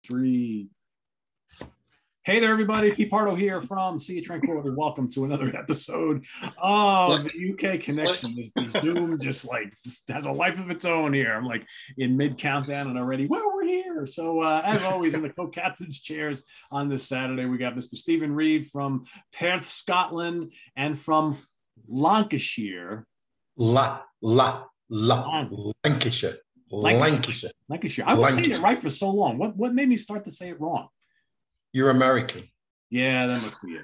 Three. Hey there, everybody. Pete Pardo here from Sea of Tranquility. Welcome to another episode of the UK Connection. This Doom just has a life of its own here. I'm like in mid countdown and already, well, we're here. So as always, in the co-captain's chairs on this Saturday, we got Mr. Steven Reid from Perth, Scotland, and from Lancashire. Lancashire. Lancashire. I was saying it right for so long. What made me start to say it wrong? You're American. Yeah, that must be it.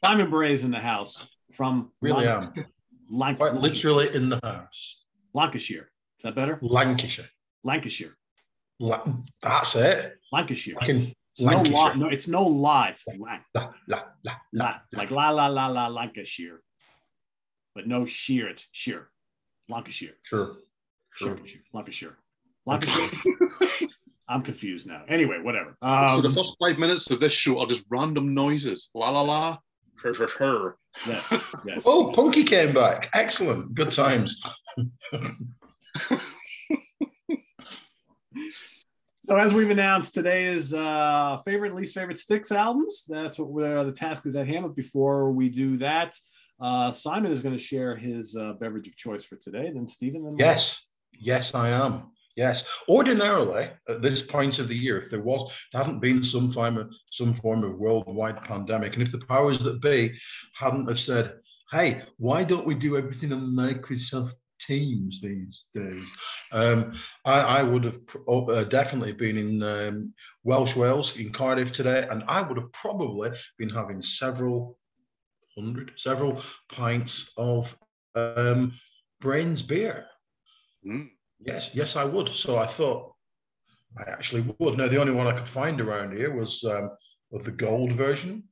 Simon Bray's in the house from Really am. Quite literally in the house. Lancashire. Is that better? Lancashire. That's it. Lancashire. Lancashire. No, it's no la. It's like la Lancashire. But no sheer. It's sheer. Lancashire. Sure. Lancashire. I'm confused now. Anyway, whatever. So the first 5 minutes of this show are just random noises. La la la. Her. Yes. Oh, Punky came back. Excellent. Good times. So as we've announced, today is favorite, least favorite Styx albums. That's what the task is at hand. But before we do that, Simon is going to share his beverage of choice for today. Then Stephen. Yes, I am. Yes. Ordinarily, at this point of the year, if there hadn't been some form of worldwide pandemic, and if the powers that be hadn't have said, hey, why don't we do everything on Microsoft Teams these days? I would have definitely been in Welsh Wales, in Cardiff today, and I would have probably been having several pints of Brain's beer. Yes, I would. So I thought I actually would. Now, the only one I could find around here was of the gold version.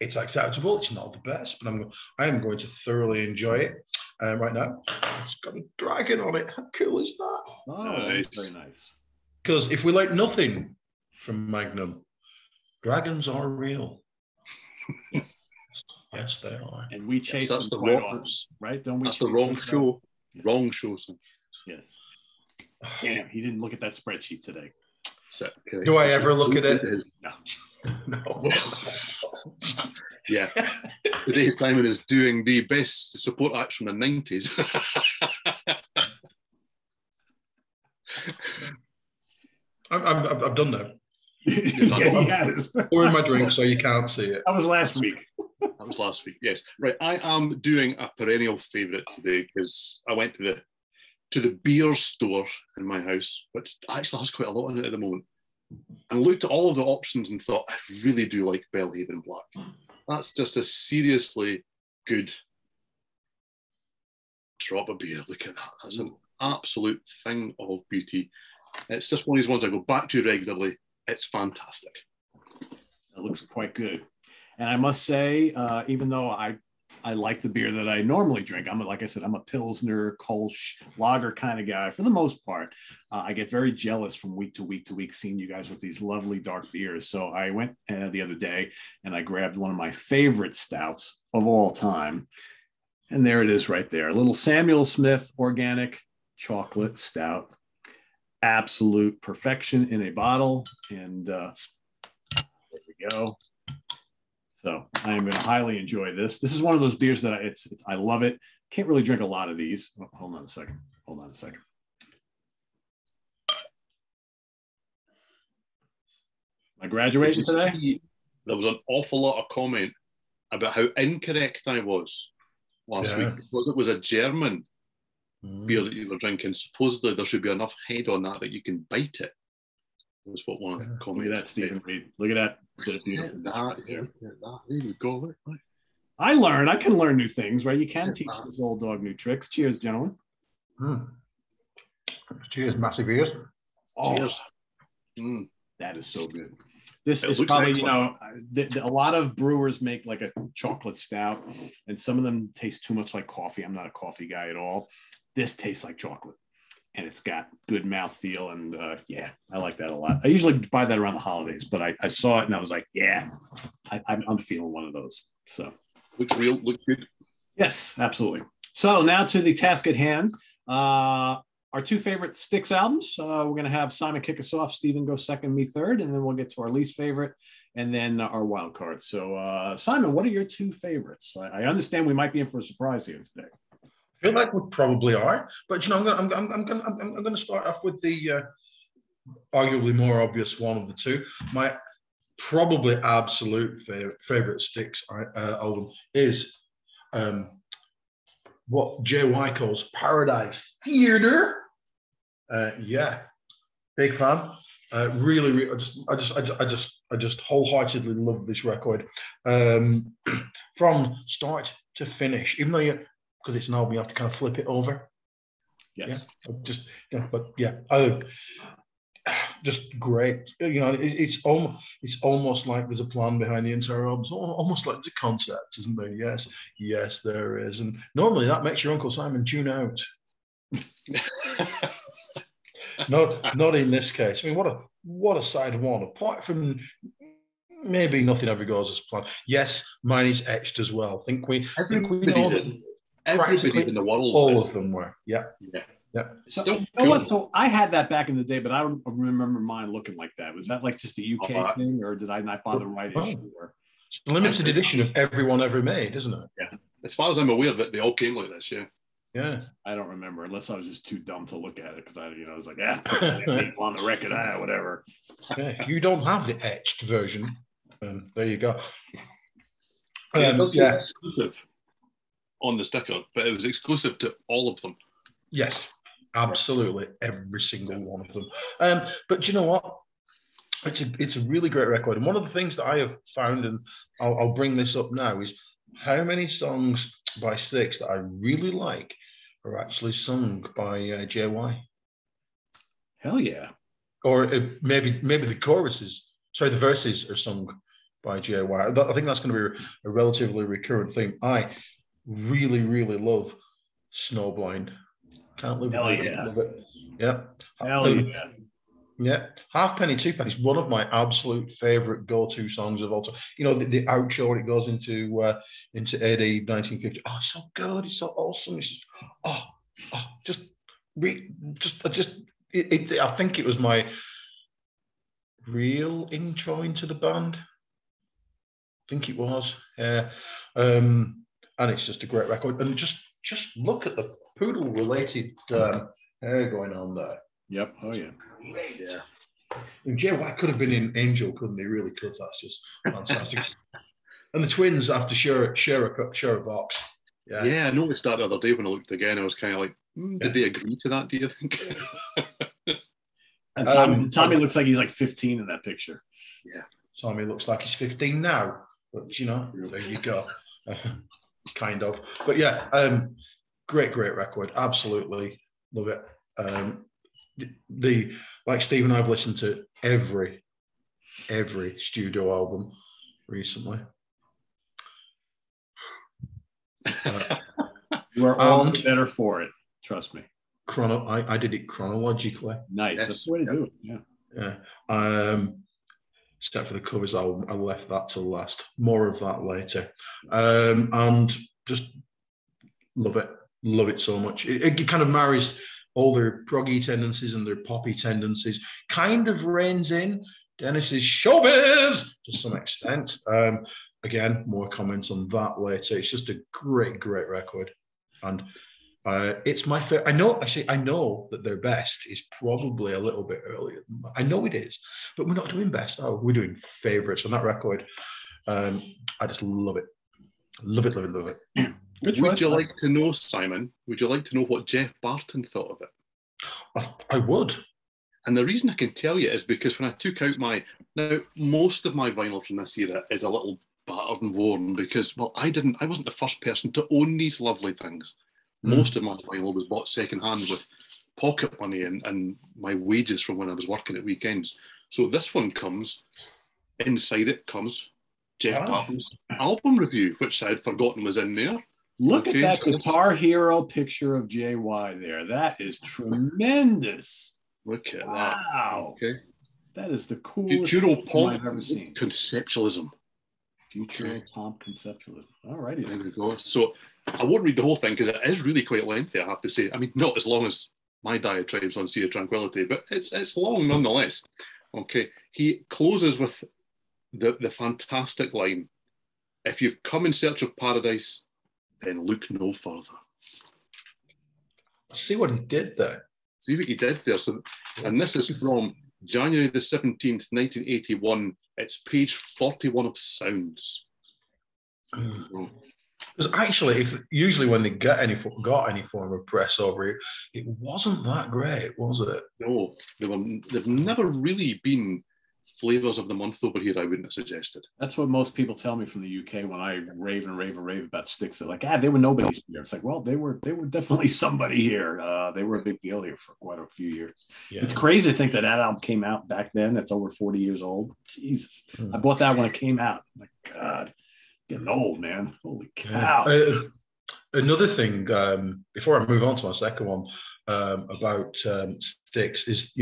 It's acceptable. It's not the best, but I am going to thoroughly enjoy it. Right now, it's got a dragon on it. How cool is that? Oh, nice. Very nice. Because if we like nothing from Magnum, dragons are real. Yes, they are. And we chase them the quite often, right? Don't we? That's the wrong show. Yeah. Wrong show. Yes. Damn, he didn't look at that spreadsheet today. Do I ever look at it? No. Yeah. Today Simon is doing the best support acts from the 90s. I've done that. Yeah, he has. Pouring my drink so you can't see it. That was last week. That was last week, yes. Right, I am doing a perennial favourite today because I went to the beer store in my house, which actually has quite a lot in it at the moment, and looked at all of the options and thought, I really do like Bellhaven Black. That's just a seriously good drop of beer. Look at that. That's an absolute thing of beauty. It's just one of these ones I go back to regularly. It's fantastic. It looks quite good. And I must say, even though I like the beer that I normally drink, like I said, I'm a Pilsner, Kolsch, lager kind of guy for the most part. I get very jealous from week to week seeing you guys with these lovely dark beers. So I went the other day and I grabbed one of my favorite stouts of all time. And there it is right there. A little Samuel Smith organic chocolate stout. Absolute perfection in a bottle. And there we go. So I am going to highly enjoy this. This is one of those beers that I love it. Can't really drink a lot of these. Oh, hold on a second. Am I graduating today? There was an awful lot of comment about how incorrect I was last week because it was a German beer that you were drinking. Supposedly there should be enough head on that you can bite it. That's what one of the comments. Look at that, Steven Reid. Look at that. There you go. Right. I can learn new things, right? You can teach this old dog new tricks. Cheers, gentlemen. Cheers, massive ears. Oh, cheers. That is so good. This is probably, a lot of brewers make like a chocolate stout, and some of them taste too much like coffee. I'm not a coffee guy at all. This tastes like chocolate. And it's got good mouthfeel, and I like that a lot. I usually buy that around the holidays, but I saw it and I was like, I'm feeling one of those. So looks good. Yes, absolutely. So now to the task at hand. Our our two favorite Styx albums. We're going to have Simon kick us off, Steven go second, me third, and then we'll get to our least favorite and then our wild card. So, Simon, what are your two favorites? I understand we might be in for a surprise here today. I feel like we probably are, but I'm going to start off with the arguably more obvious one of the two. My probably absolute favorite Styx album is what JY calls Paradise Theater. Yeah, big fan. Really, I just wholeheartedly love this record from start to finish. Even though because it's an album, you have to kind of flip it over. Yes. Yeah, just great. It's almost like there's a plan behind the entire album. It's almost like there's a concept, isn't there? Yes, there is. And normally that makes your Uncle Simon tune out. Not in this case. I mean, what a side one. Apart from maybe Nothing Ever Goes as planned. Yes, mine is etched as well. Everybody's in the world. All of them were. Yeah. So, you know what? So I had that back in the day, but I don't remember mine looking like that. Was that like just a UK thing, or did I not buy the right issue? It's a limited edition of everyone ever made, isn't it? Yeah. As far as I'm aware of it, they all came like this. Yeah. Yeah. I don't remember, unless I was just too dumb to look at it, because I was like, on the record, whatever. Yeah, you don't have the etched version. There you go. Exclusive on the sticker, but it was exclusive to all of them. Yes, absolutely, every single one of them. But you know what? It's a really great record, and one of the things that I have found, and I'll bring this up now, is how many songs by Styx that I really like are actually sung by JY. Hell yeah! Or maybe the verses are sung by JY. I think that's going to be a relatively recurrent theme. I really, really love Snowblind. Can't live without it. Love it. Yeah. Hell yeah. Yeah. Halfpenny, Two Pennies, one of my absolute favorite go-to songs of all time. The outro, it goes into AD 1950. Oh, it's so good. It's so awesome. It's just, I think it was my real intro into the band. I think it was. Yeah. And it's just a great record. And just look at the poodle-related hair going on there. Yep. Oh, yeah. Great. Yeah. And JY could have been in Angel, couldn't he? Really could. That's just fantastic. And the twins have to share a box. Yeah, I noticed that the other day when I looked again. I was kind of like, did they agree to that, do you think? And Tommy looks like he's like 15 in that picture. Yeah. Tommy looks like he's 15 now. But, there you go. Kind of. But yeah, great record. Absolutely love it. Like Steve and I've listened to every studio album recently. We're all better for it. Trust me. I did it chronologically. Nice. Yes. That's the way to do it. Yeah. Except for the covers album, I left that till last. More of that later. And just love it so much. It kind of marries all their proggy tendencies and their poppy tendencies, kind of reins in Dennis's showbiz to some extent. Again, more comments on that later. It's just a great record. And it's my favorite. I know that their best is probably a little bit earlier than that. I know it is, but we're not doing best. We're doing favorites on that record. I just love it. Love it. Would you like to know, Simon? Would you like to know what Jeff Barton thought of it? I would. And the reason I can tell you is because when I took out most of my vinyl from this era is a little battered and worn because, I wasn't the first person to own these lovely things. Most of my vinyl was bought secondhand with pocket money and my wages from when I was working at weekends. So this one inside it comes Jeff Barton's album review, which I had forgotten was in there. Look at that Guitar Hero picture of JY there. That is tremendous. Look at that. Wow. Okay. That is the coolest thing I've ever seen. Conceptualism. Future pomp conceptualism. All righty. There we go. So I won't read the whole thing because it is really quite lengthy, I have to say. I mean, not as long as my diatribes on Sea of Tranquility, but it's long nonetheless. Okay, he closes with the fantastic line, "If you've come in search of paradise, then look no further." See what he did there. See what he did there. So, and this is from January the 17th, 1981. It's page 41 of Sounds. Because actually, usually when they got any form of press over it, it wasn't that great, was it? No, they've never really been flavors of the month over here, I wouldn't have suggested. That's what most people tell me from the UK when I rave about Styx. They're like, they were nobody's here. It's like, well, they were definitely somebody here. They were a big deal here for quite a few years. Yeah. It's crazy to think that album came out back then. That's over 40 years old. Jesus. I bought that when it came out. My God, getting old, man. Holy cow. Another thing, before I move on to my second one, about Styx is,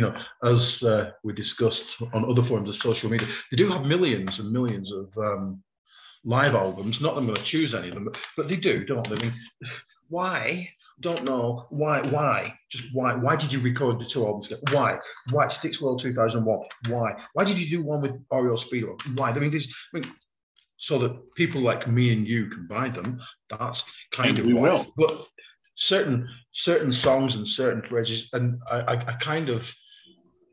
as we discussed on other forms of social media, they do have millions and millions of live albums. Not that I'm going to choose any of them, but they do, don't they? I mean, why? Don't know. Why? Just why? Why did you record the two albums together? Why? Styx World 2001. Why? Why did you do one with Oriole Speedway? Why? I mean, so that people like me and you can buy them. That's kind of why. Will. But certain songs and certain phrases, and I kind of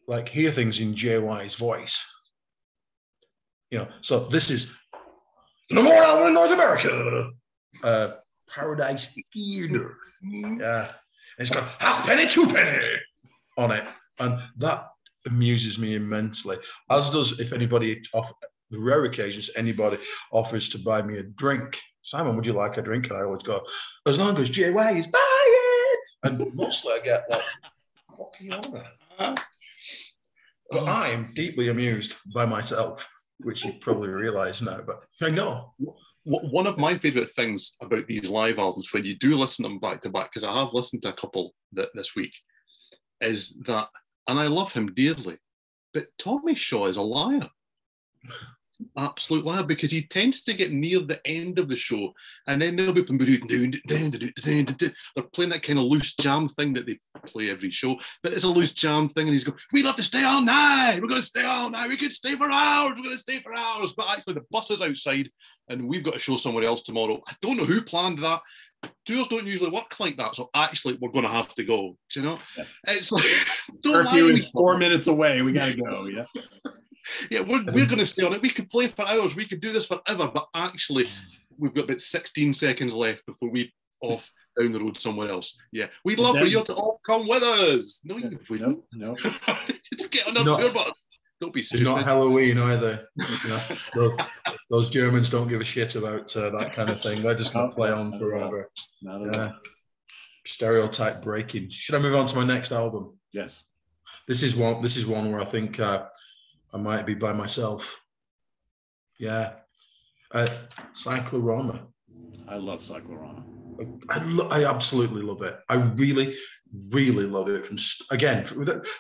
like hear things in JY's voice. So this is the number one album in North America, Paradise Theater. Yeah, it's got half penny, 2 penny on it, and that amuses me immensely. As does if anybody, the rare occasions anybody offers to buy me a drink. Simon, would you like a drink? And I always go, as long as JY is buying. And mostly I get like, what are you on about? But I am deeply amused by myself, which you probably realise now, but I know. One of my favourite things about these live albums, when you do listen to them back to back, because I have listened to a couple this week, is that, and I love him dearly, but Tommy Shaw is a liar. Absolute liar, because he tends to get near the end of the show and then they'll be they're playing that kind of loose jam thing that they play every show, but it's a loose jam thing and he's going, "We love to stay all night, we're going to stay all night, we could stay for hours, we're going to stay for hours," but actually the bus is outside and we've got to show somewhere else tomorrow. I don't know who planned that. Tours don't usually work like that, so actually we're going to have to go. Do you know? Yeah. It's like, don't curfew is 4 minutes away, we got to go. Yeah. Yeah, we're going to stay on it. We could play for hours. We could do this forever. But actually, we've got about 16 seconds left before we off down the road somewhere else. Yeah, we'd love for you to all come with us. No, you wouldn't. No. Just get on our tour bus. Don't be stupid. It's not Halloween either. Those Germans don't give a shit about that kind of thing. They're just going to play on forever. Stereotype breaking. Should I move on to my next album? Yes. This is one where I think I might be by myself. Yeah. Cyclorama. I love Cyclorama. I absolutely love it. I really, really love it. Which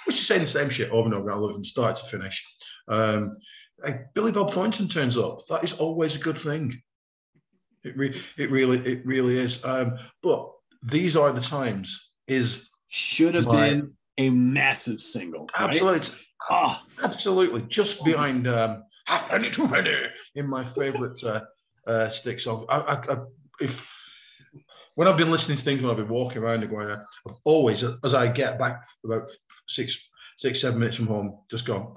is saying the same shit over and over. I love it from start to finish. Billy Bob Thornton turns up. That is always a good thing. It really is. But These Are the Times should have been a massive single. Absolutely. Right? Absolutely. Just behind Half Penny, 2 penny in my favourite Styx song. When I've been listening to things, when I've been walking around and going, I've always, as I get back about 6-7 minutes from home, just gone,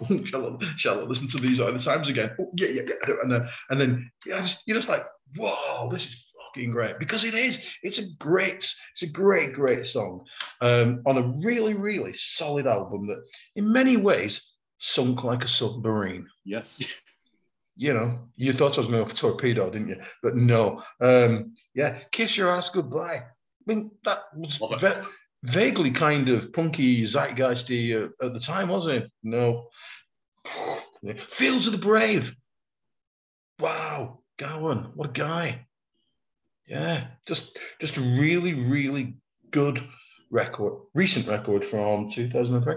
shall I listen to These Are the Times again? Oh, yeah. And then you're just like, whoa, this is fucking great, because it is. It's a great song on a really, really solid album that, in many ways, sunk like a submarine. Yes. You thought I was going to torpedo, didn't you? But no. Kiss Your Ass Goodbye. I mean, that was vaguely kind of punky, zeitgeisty at the time, wasn't it? No. Fields of the Brave. Wow, Gowan, what a guy. Yeah, just a really, really good record, recent record from 2003.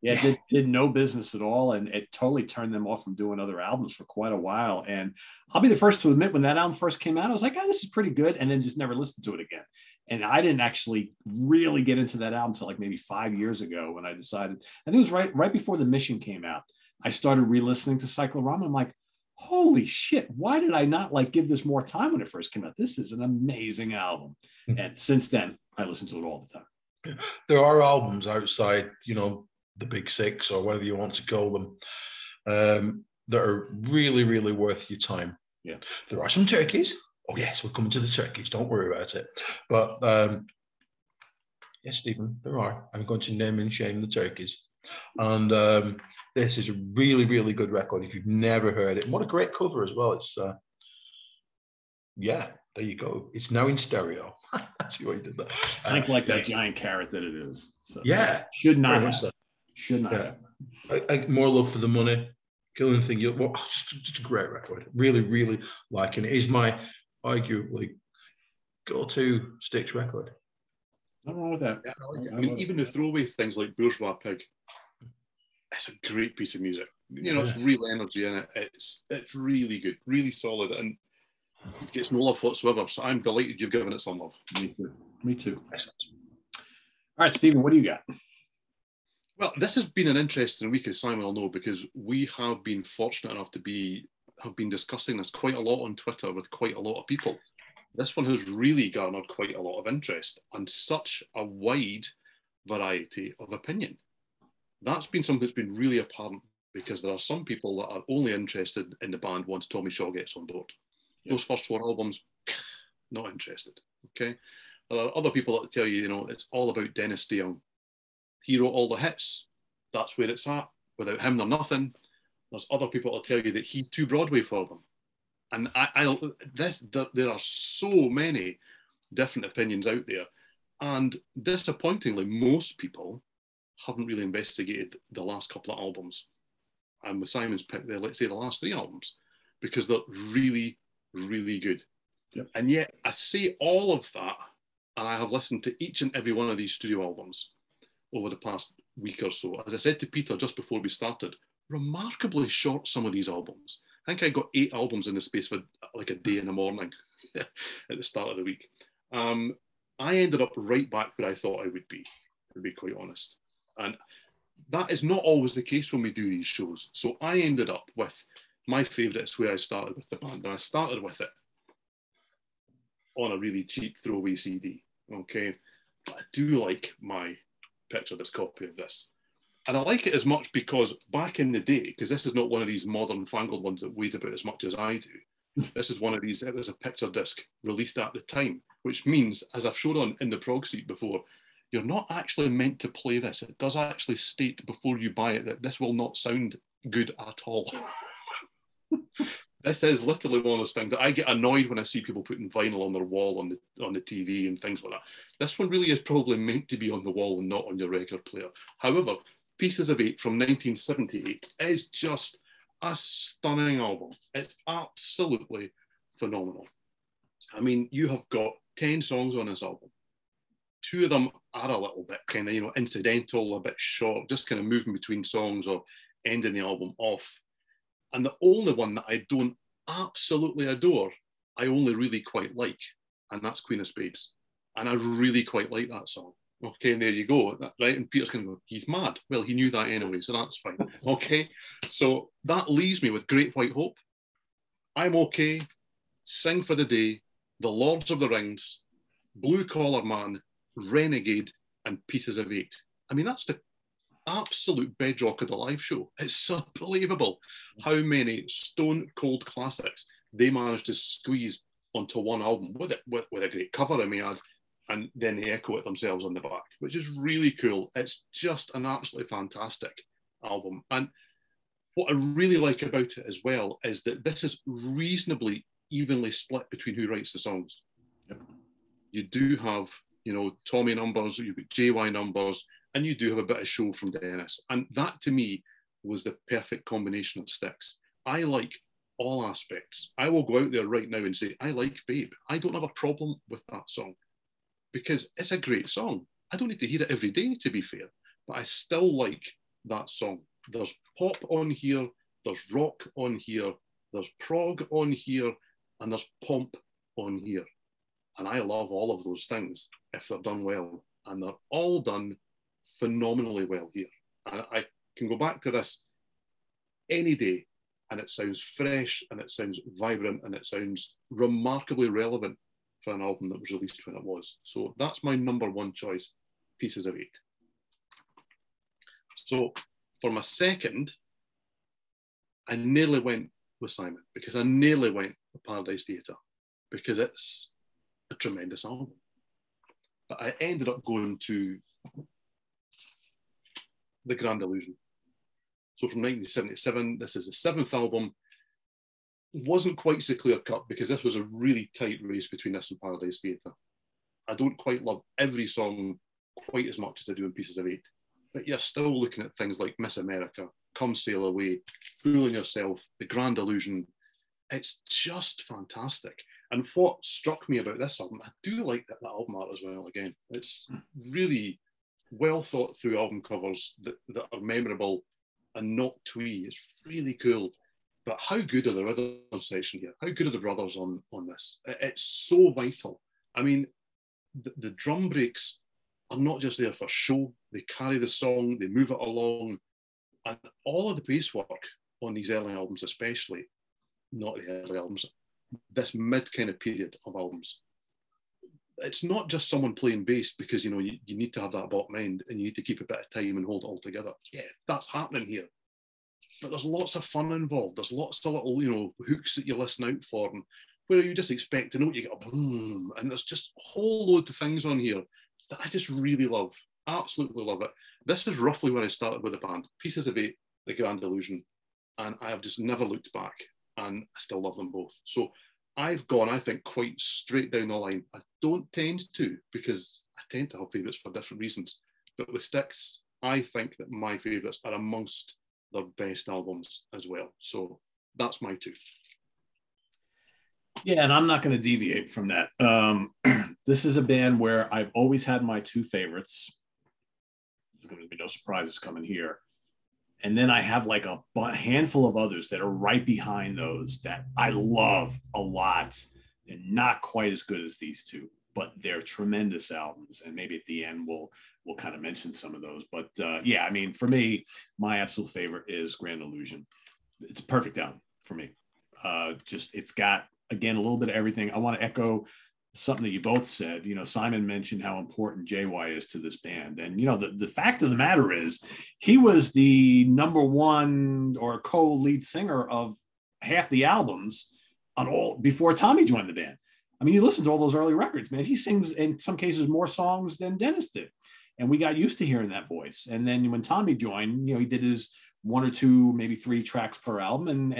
Yeah, did no business at all, and it totally turned them off from doing other albums for quite a while. And I'll be the first to admit, when that album first came out, I was like, this is pretty good, and then just never listened to it again. And I didn't actually really get into that album until like maybe 5 years ago when I decided, I think it was right before The Mission came out. I started re-listening to Cyclorama. I'm like, holy shit, why did I not like give this more time when it first came out? This is an amazing album. And since then, I listen to it all the time. There are albums outside, you know, the big six or whatever you want to call them, that are really, really worth your time. Yeah. There are some turkeys. Oh, yes, we're coming to the turkeys. Don't worry about it. But yes, Stephen, there are. I'm going to name and shame the turkeys. And this is a really, really good record if you've never heard it. And what a great cover as well. It's, yeah, there you go. It's now in stereo. I see what you did there. I think like that giant carrot that it is. So yeah. Should not have. So. Should not have. More love for the money. Killing Thing. Just a great record. Really, really liking it. It is my arguably go-to Styx record. Nothing wrong with that. Yeah, I mean, even the throwaway things like Bourgeois Pig, it's a great piece of music. You know, it's real energy in it. It's really good, really solid, and it gets no love whatsoever. So I'm delighted you've given it some love. Me too. Excellent. All right, Stephen, what do you got? Well, this has been an interesting week, as Simon will know, because we have been fortunate enough to have been discussing this quite a lot on Twitter with quite a lot of people. This one has really garnered quite a lot of interest and such a wide variety of opinion. That's been something that's been really apparent, because there are some people that are only interested in the band once Tommy Shaw gets on board. Those first 4 albums, not interested, okay? There are other people that tell you, you know, it's all about Dennis DeYoung. He wrote all the hits. That's where it's at. Without him, they're nothing. There's other people that tell you that he's too Broadway for them. And there are so many different opinions out there. And disappointingly, most people haven't really investigated the last couple of albums. And with Simon's pick, let's say the last 3 albums, because they're really, really good. Yep. And yet I say all of that, and I have listened to each and every one of these studio albums over the past week or so. As I said to Peter just before we started, remarkably short, some of these albums. I think I got 8 albums in the space of like a day in the morning at the start of the week. I ended up right back where I thought I would be, to be quite honest. And that is not always the case when we do these shows. So I ended up with my favourite is where I started with the band. And I started with it on a really cheap throwaway CD, okay? But I do like my picture disc copy of this. And I like it as much because back in the day, because this is not one of these modern fangled ones that weighs about as much as I do. This is one of these, it was a picture disc released at the time, which means, as I've showed on in the prog seat before, you're not actually meant to play this. It does actually state before you buy it that this will not sound good at all. This is literally one of those things that I get annoyed when I see people putting vinyl on their wall on the TV and things like that. This one really is probably meant to be on the wall and not on your record player. However, Pieces of 8 from 1978 is just a stunning album. It's absolutely phenomenal. I mean, you have got 10 songs on this album. 2 of them are a little bit kind of, you know, incidental, a bit short, just kind of moving between songs or ending the album off. And the only one that I don't absolutely adore, I only really quite like, and that's Queen of Spades. And I really quite like that song. Okay, and there you go, right? And Peter's going to go, he's mad. Well, he knew that anyway, so that's fine. Okay, so that leaves me with Great White Hope, I'm Okay, Sing for the Day, The Lords of the Rings, Blue Collar Man, Renegade, and Pieces of 8. I mean, that's the absolute bedrock of the live show. It's unbelievable how many stone cold classics they managed to squeeze onto one album with a great cover, I may add, and then they echo it themselves on the back, which is really cool. It's just an absolutely fantastic album. And what I really like about it as well is that this is reasonably evenly split between who writes the songs. Yep. You do have, you know, Tommy numbers, you've got JY numbers, and you do have a bit of show from Dennis. And that, to me, was the perfect combination of Styx. I like all aspects. I will go out there right now and say, I like Babe. I don't have a problem with that song because it's a great song. I don't need to hear it every day, to be fair, but I still like that song. There's pop on here, there's rock on here, there's prog on here, and there's pomp on here. And I love all of those things if they're done well. And they're all done phenomenally well here. I can go back to this any day, and it sounds fresh, and it sounds vibrant, and it sounds remarkably relevant for an album that was released when it was. So that's my number one choice, Pieces of 8. So for my second, I nearly went with Simon, because I nearly went with Paradise Theatre, because it's a tremendous album. But I ended up going to The Grand Illusion. So from 1977, this is the 7th album. It wasn't quite so clear cut, because this was a really tight race between this and Paradise Theatre. I don't quite love every song quite as much as I do in Pieces of 8, but you're still looking at things like Miss America, Come Sail Away, Fooling Yourself, The Grand Illusion. It's just fantastic. And what struck me about this album, I do like that album art as well. Again, it's really well thought through album covers that are memorable and not twee. It's really cool. But how good are the rhythm section here? How good are the brothers on this? It's so vital. I mean, the drum breaks are not just there for show. They carry the song, they move it along. And all of the bass work on these early albums, especially, not the early albums, this mid kind of period of albums, it's not just someone playing bass because, you know, you need to have that bottom end and you need to keep a bit of time and hold it all together. Yeah, that's happening here. But there's lots of fun involved. There's lots of little, you know, hooks that you listen out for, and where you just expect to note, you get a boom, and there's just a whole load of things on here that I just really love. Absolutely love it. This is roughly where I started with the band. Pieces of 8, The Grand Illusion, and I have just never looked back, and I still love them both. So I've gone, I think, quite straight down the line. I don't tend to, because I tend to have favourites for different reasons. But with Styx, I think that my favourites are amongst their best albums as well. So that's my 2. Yeah, and I'm not going to deviate from that. This is a band where I've always had my 2 favorites. There's going to be no surprises coming here. And then I have like a handful of others that are right behind those that I love a lot. They're not quite as good as these 2, but they're tremendous albums. And maybe at the end, we'll kind of mention some of those. But yeah, I mean, for me, my absolute favorite is Grand Illusion. It's a perfect album for me. It's got, again, a little bit of everything. I want to echo something that you both said. You know, Simon mentioned how important JY is to this band. And, you know, the fact of the matter is he was the number 1 or co-lead singer of half the albums on all before Tommy joined the band. I mean, you listen to all those early records, man. He sings in some cases more songs than Dennis did. And we got used to hearing that voice. And then when Tommy joined, you know, he did his 1 or 2, maybe 3 tracks per album.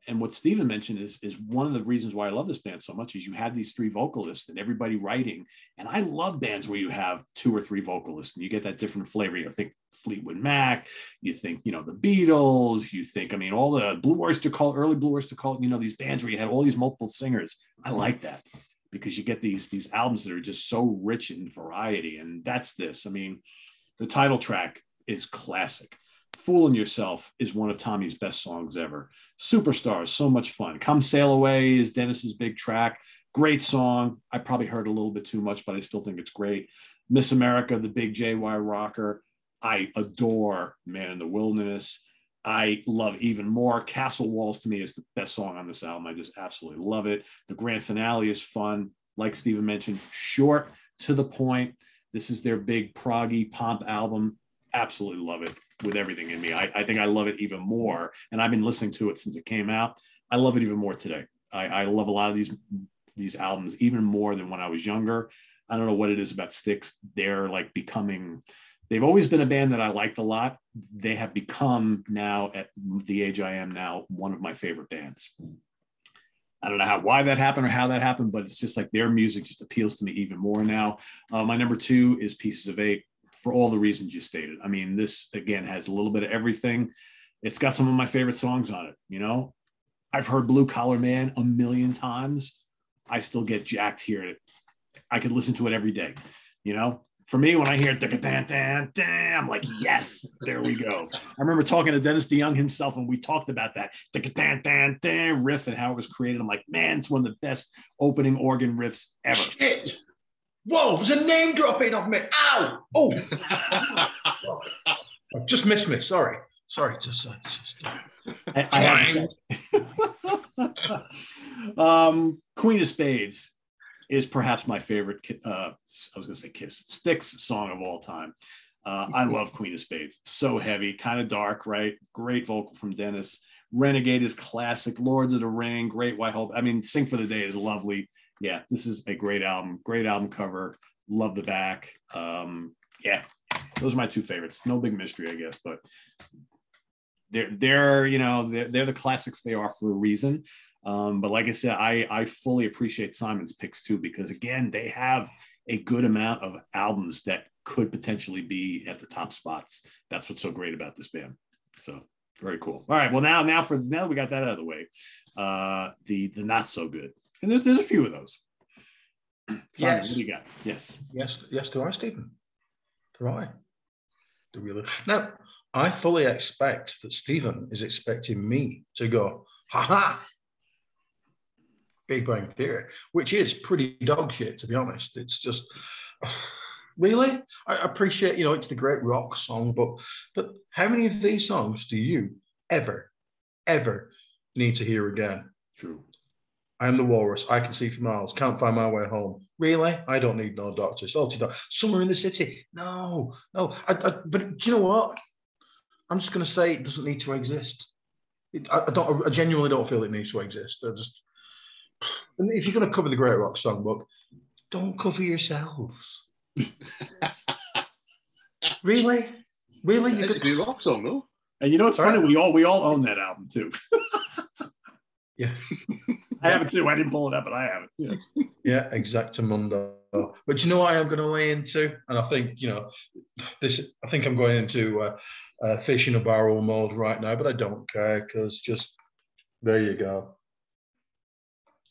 And what Steven mentioned is one of the reasons why I love this band so much is you had these 3 vocalists and everybody writing. And I love bands where you have 2 or 3 vocalists and you get that different flavor. You think Fleetwood Mac, you think, you know, the Beatles, you think, I mean, all the Blue Oyster Cult, early Blue Oyster Cult, you know, these bands where you had all these multiple singers. I like that because you get these albums that are just so rich in variety. And that's this. I mean, the title track is classic. Fooling Yourself is one of Tommy's best songs ever. Superstar is so much fun. Come Sail Away is Dennis's big track. Great song. I probably heard a little bit too much, but I still think it's great. Miss America, the big JY rocker. I adore Man in the Wilderness. I love even more. Castle Walls to me is the best song on this album. I just absolutely love it. The grand finale is fun. Like Steven mentioned, short, to the point. This is their big proggy pomp album. Absolutely love it with everything in me. I think I love it even more. And I've been listening to it since it came out. I love it even more today. I love a lot of these albums even more than when I was younger. I don't know what it is about Styx. They're like becoming, they've always been a band that I liked a lot. They have become now, at the age I am now, one of my favorite bands. I don't know why that happened or how that happened, but it's just like their music just appeals to me even more now. My number 2 is Pieces of 8. For all the reasons you stated. I mean, this, again, has a little bit of everything. It's got some of my favorite songs on it. You know, I've heard Blue Collar Man a million times. I still get jacked hearing it. I could listen to it every day. You know, for me, when I hear I'm like, yes, there we go. I remember talking to Dennis DeYoung himself, and we talked about that riff and how it was created. I'm like, man, it's one of the best opening organ riffs ever. Shit. Whoa, there's a name dropping off me. Ow! Oh, just missed me. Sorry. I Queen of Spades is perhaps my favorite. I was going to say Styx song of all time. I love Queen of Spades. So heavy, kind of dark, right? Great vocal from Dennis. Renegade is classic. Lords of the Ring, Great White Hope. I mean, Sing for the Day is lovely. Yeah, this is a great album. Great album cover. Love the back. Yeah, those are my two favorites. No big mystery, I guess, but they're the classics they are for a reason. But like I said, I fully appreciate Simon's picks too, because again, they have a good amount of albums that could potentially be at the top spots. That's what's so great about this band. So very cool. All right, well now we got that out of the way. The not so good, and there's a few of those. Simon, yes. What do you got? Yes, there are, Stephen. There are. Really. Now, I fully expect that Stephen is expecting me to go, ha, Big Bang Theory, which is pretty dog shit, to be honest. It's just, really? I appreciate, it's the great rock song, but how many of these songs do you ever need to hear again? True. I am the walrus. I can see for miles. Can't find my way home. Really? I don't need no doctor. Salty doctor. Somewhere in the city. No. But do you know what? I'm just going to say it doesn't need to exist. I genuinely don't feel it needs to exist. If you're going to cover the great rock songbook, don't cover yourselves. Really? It's a great rock song, though. And it's funny. We all own that album too. Yeah. I have it too. I didn't pull it up, but I have it. Yeah, exactamundo. But you know what I'm going to lay into? And I think, I think I'm going into fish in a barrel mode right now, but I don't care because just, there you go.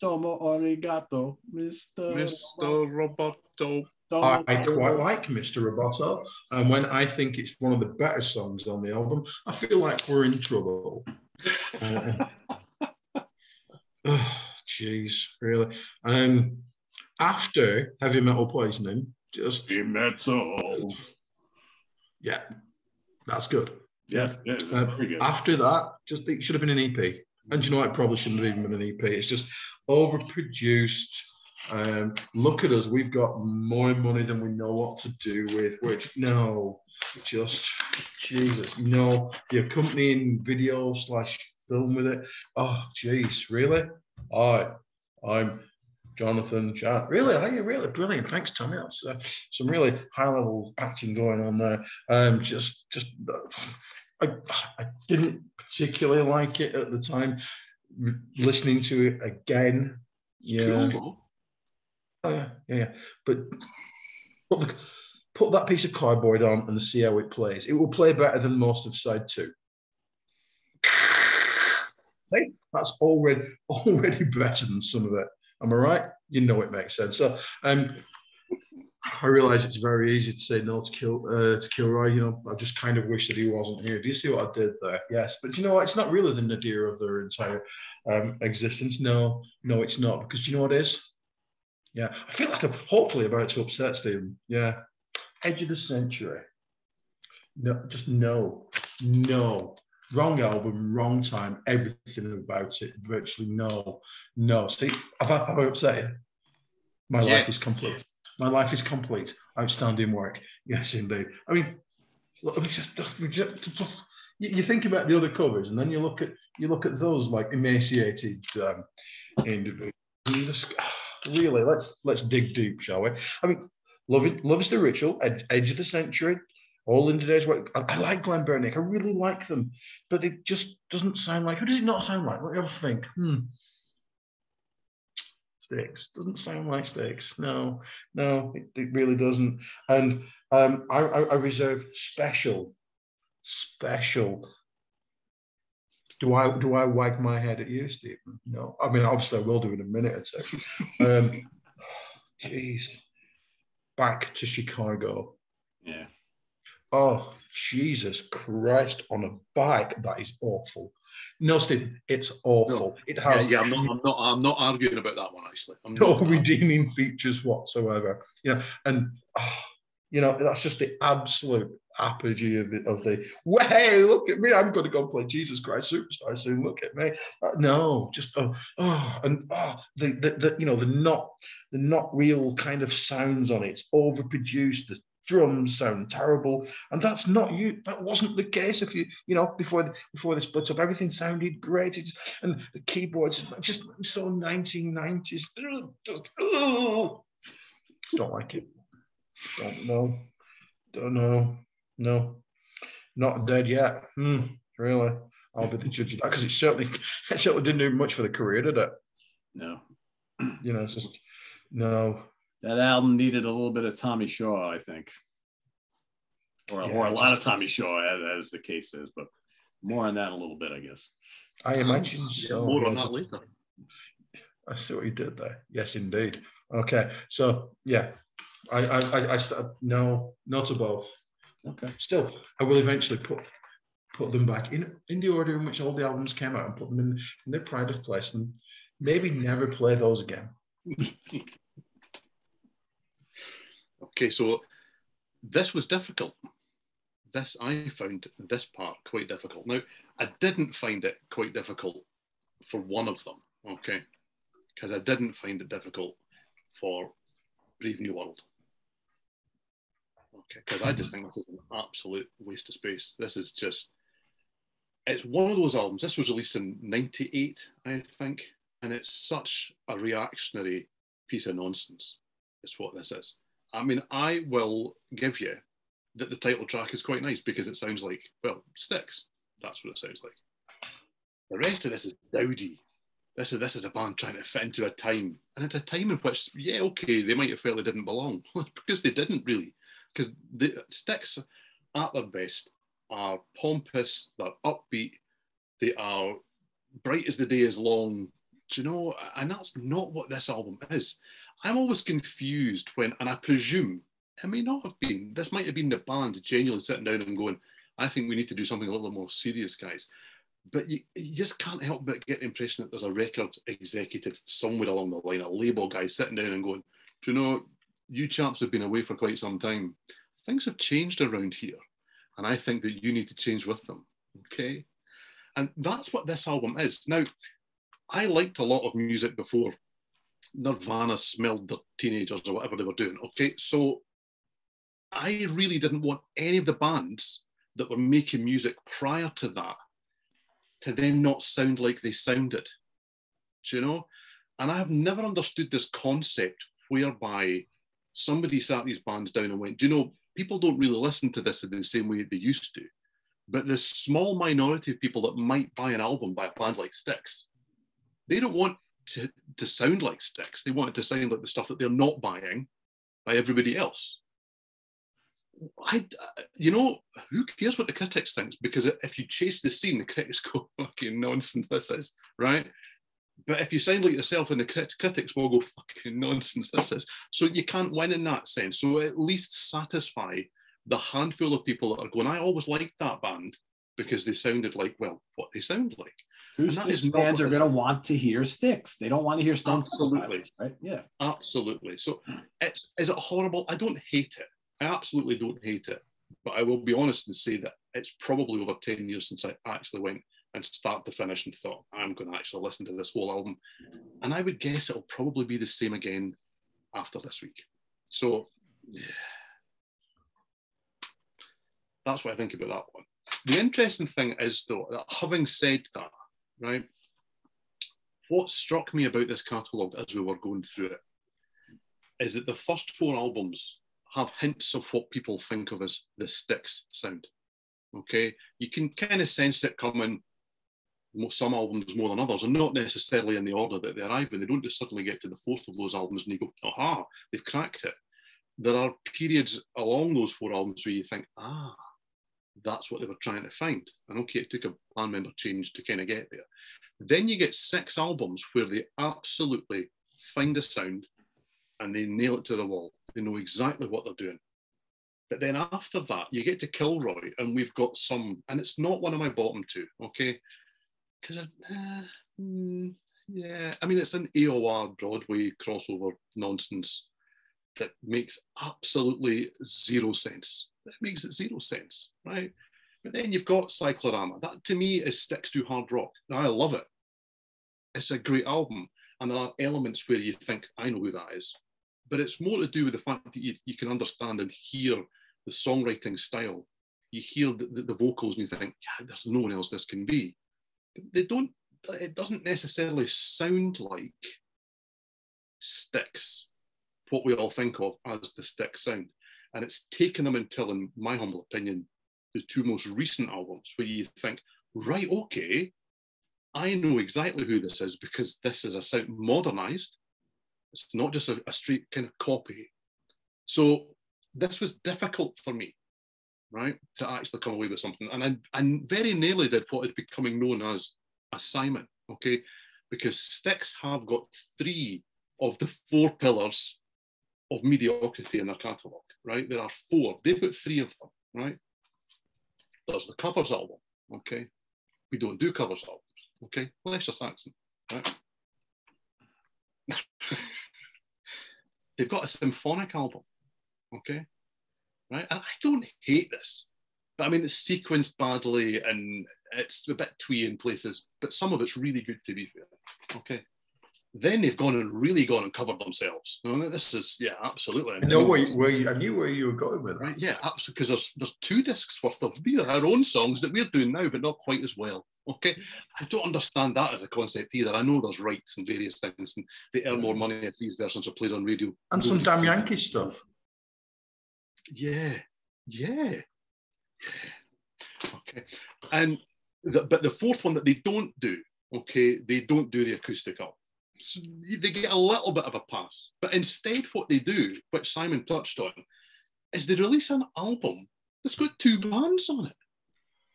Tomo arigato, Mr. Roboto. I quite like Mr. Roboto. And when I think it's one of the better songs on the album, I feel like we're in trouble. Jeez, really. After Heavy Metal Poisoning, just Heavy metal. Yeah, that's good. Yes, very good. After that, it should have been an EP. And you know what? It probably shouldn't have even been an EP. It's just overproduced. Look at us. We've got more money than we know what to do with. Which, no, just, Jesus, no. The accompanying video / film with it. Oh, jeez, really? I'm Jonathan Chat. Really? Are you really? Brilliant. Thanks, Tommy. That's some really high-level acting going on there. I didn't particularly like it at the time. Listening to it again, yeah. Cool. Oh, yeah. But put that piece of cardboard on and see how it plays. It will play better than most of side 2. Hey, that's already better than some of it. Am I right? It makes sense. So I realise it's very easy to say no to Kilroy. I just kind of wish that he wasn't here. Do you see what I did there? Yes, but you know what? It's not really the nadir of their entire existence. No, it's not. Because do you know what it is? Yeah, I feel like I'm hopefully about to upset Stephen. Yeah, Edge of the Century. No, just no. Wrong album, wrong time, everything about it, virtually no. See, have I upset you? My life is complete. My life is complete. Outstanding work. Yes, indeed. I mean, you think about the other covers, and then you look at those like emaciated individuals. And you just, really, let's dig deep, shall we? I mean, Love is the Ritual, Edge of the Century. All in today's work. I like Glenn Bernick. I really like them, but it just doesn't sound like. Who does it not sound like? Let me have a think. Styx doesn't sound like Styx. No, it really doesn't. And I reserve special. Do I wag my head at you, Stephen? No. I mean, obviously I will do in a minute or two. Jeez. back to Chicago. Yeah. Oh, Jesus Christ, on a bike, that is awful. No, Steve, it's awful. It has I'm not arguing about that one, actually. no redeeming features whatsoever. And that's just the absolute apogee of the hey, look at me, I'm going to go play Jesus Christ Superstar soon, look at me. No, just the not real kind of sounds on it. It's overproduced. The drums sound terrible, and that wasn't the case before they split up. Everything sounded great. And the keyboards just so 1990s. Don't like it. Don't know. Not dead yet. Really, I'll be the judge of that, because it certainly didn't do much for the career, did it? No. It's just no. That album needed a little bit of Tommy Shaw, I think, or a lot of Tommy Shaw, as the case is. But more on that in a little bit, I guess. I imagine so. More on that later. I see what you did there. Yes, indeed. Okay, so yeah, I no to both. Okay. Still, I will eventually put them back in the order in which all the albums came out, and put them in their private place, and maybe never play those again. Okay, so this was difficult. I found this part quite difficult. Now, I didn't find it quite difficult for one of them, okay? Because I didn't find it difficult for Brave New World. Okay, because I just think this is an absolute waste of space. It's one of those albums. This was released in '98, I think, and it's such a reactionary piece of nonsense. Is what this is. I mean, I will give you that the title track is quite nice, because it sounds like, well, Styx. That's what it sounds like. The rest of this is dowdy. This is a band trying to fit into a time. And it's a time in which, yeah, okay, they might have felt they didn't belong. Because they didn't really. Because the Styx, at their best, are pompous, they're upbeat, they are bright as the day is long. Do you know? And that's not what this album is. I'm always confused when, and I presume, it may not have been, this might have been the band genuinely sitting down and going, I think we need to do something a little more serious, guys. But you just can't help but get the impression that there's a record executive somewhere along the line, a label guy sitting down and going, do you know, you chaps have been away for quite some time. Things have changed around here, and I think that you need to change with them, okay? And that's what this album is. Now, I liked a lot of music before Nirvana smelled their teenagers or whatever they were doing, okay? So I really didn't want any of the bands that were making music prior to that to then not sound like they sounded, do you know? And I have never understood this concept whereby somebody sat these bands down and went, do you know, people don't really listen to this in the same way they used to. But the small minority of people that might buy an album by a band like Styx, they don't want to sound like Styx. They want it to sound like the stuff that they're not buying by everybody else. Who cares what the critics think? Because if you chase the scene, the critics go, fucking nonsense this is, right? But if you sound like yourself, then the critics will go, fucking nonsense this is. So you can't win in that sense. So at least satisfy the handful of people that are going, I always liked that band because they sounded like, well, what they sound like. True Styx fans are going to want to hear Styx. They don't want to hear Stone Temple Pilots, right? Yeah. Absolutely. So is it horrible? I don't hate it. I absolutely don't hate it. But I will be honest and say that it's probably over 10 years since I actually went and start to finish and thought, I'm going to actually listen to this whole album. And I would guess it'll probably be the same again after this week. So, yeah. That's what I think about that one. The interesting thing is, though, that having said that, right, what struck me about this catalogue as we were going through it is that the first 4 albums have hints of what people think of as the Styx sound. Okay, you can kind of sense it coming. Some albums more than others, and not necessarily in the order that they arrive in. They don't just suddenly get to the 4th of those albums and you go, aha, they've cracked it. There are periods along those 4 albums where you think, that's what they were trying to find. And okay, it took a band member change to kind of get there. Then you get 6 albums where they absolutely find a sound and they nail it to the wall. They know exactly what they're doing. But then after that, you get to Kilroy, and we've got some, and it's not one of my bottom two, okay? Because, yeah, I mean, it's an AOR Broadway crossover nonsense that makes absolutely zero sense. That makes it zero sense, right? But then you've got Cyclorama. That, to me, is Styx to hard rock. Now, I love it. It's a great album. And there are elements where you think, I know who that is. But it's more to do with the fact that you can understand and hear the songwriting style. You hear the vocals and you think, yeah, there's no one else this can be. But they don't, it doesn't necessarily sound like Styx, what we all think of as the Styx sound. And it's taken them until, in my humble opinion, the two most recent albums where you think, right, okay, I know exactly who this is because this is a sound modernized. It's not just a straight kind of copy. So this was difficult for me, right, to actually come away with something. And I very nearly did what is becoming known as a Simon, okay? Because Styx have got 3 of the 4 pillars of mediocrity in their catalogue, right? There are 4. They've got 3 of them, right? There's the covers album, okay? We don't do covers albums, okay? Lesser Saxon, right? They've got a symphonic album, okay? Right? And I don't hate this. But I mean, it's sequenced badly and it's a bit twee in places, but some of it's really good, to be fair, okay? Then they've gone and covered themselves. This is, yeah, absolutely. I knew where you were going with that. Right, yeah, absolutely, because there's 2 discs worth of our own songs that we're doing now, but not quite as well. Okay, I don't understand that as a concept either. I know there's rights and various things, and they earn more money if these versions are played on radio. And some damn Yankee stuff. Yeah. Okay, but the 4th one that they don't do, okay, they don't do the acoustic album. So they get a little bit of a pass, but instead what they do, which Simon touched on, is they release an album that's got 2 bands on it.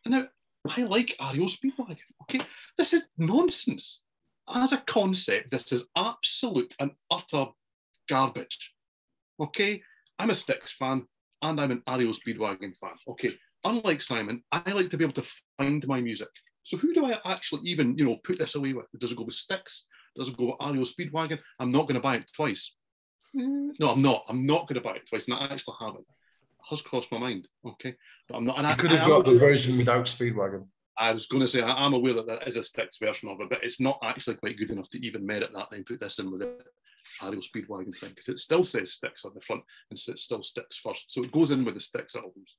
And now, I like REO Speedwagon, okay? This is nonsense. As a concept, this is absolute and utter garbage, okay? I'm a Styx fan, and I'm an REO Speedwagon fan, okay? Unlike Simon, I like to be able to find my music. So who do I actually even, put this away with? Does it go with Styx? Does it go with REO Speedwagon? I'm not going to buy it twice. No, I'm not. I'm not going to buy it twice, and I actually haven't. It has crossed my mind, okay? But I'm not. And you could have got the version without Speedwagon. I was going to say, I'm aware that there is a Styx version of it, but it's not actually quite good enough to even merit that and put this in with the REO Speedwagon thing, because it still says Styx on the front, and it's still Styx first. So it goes in with the Styx albums.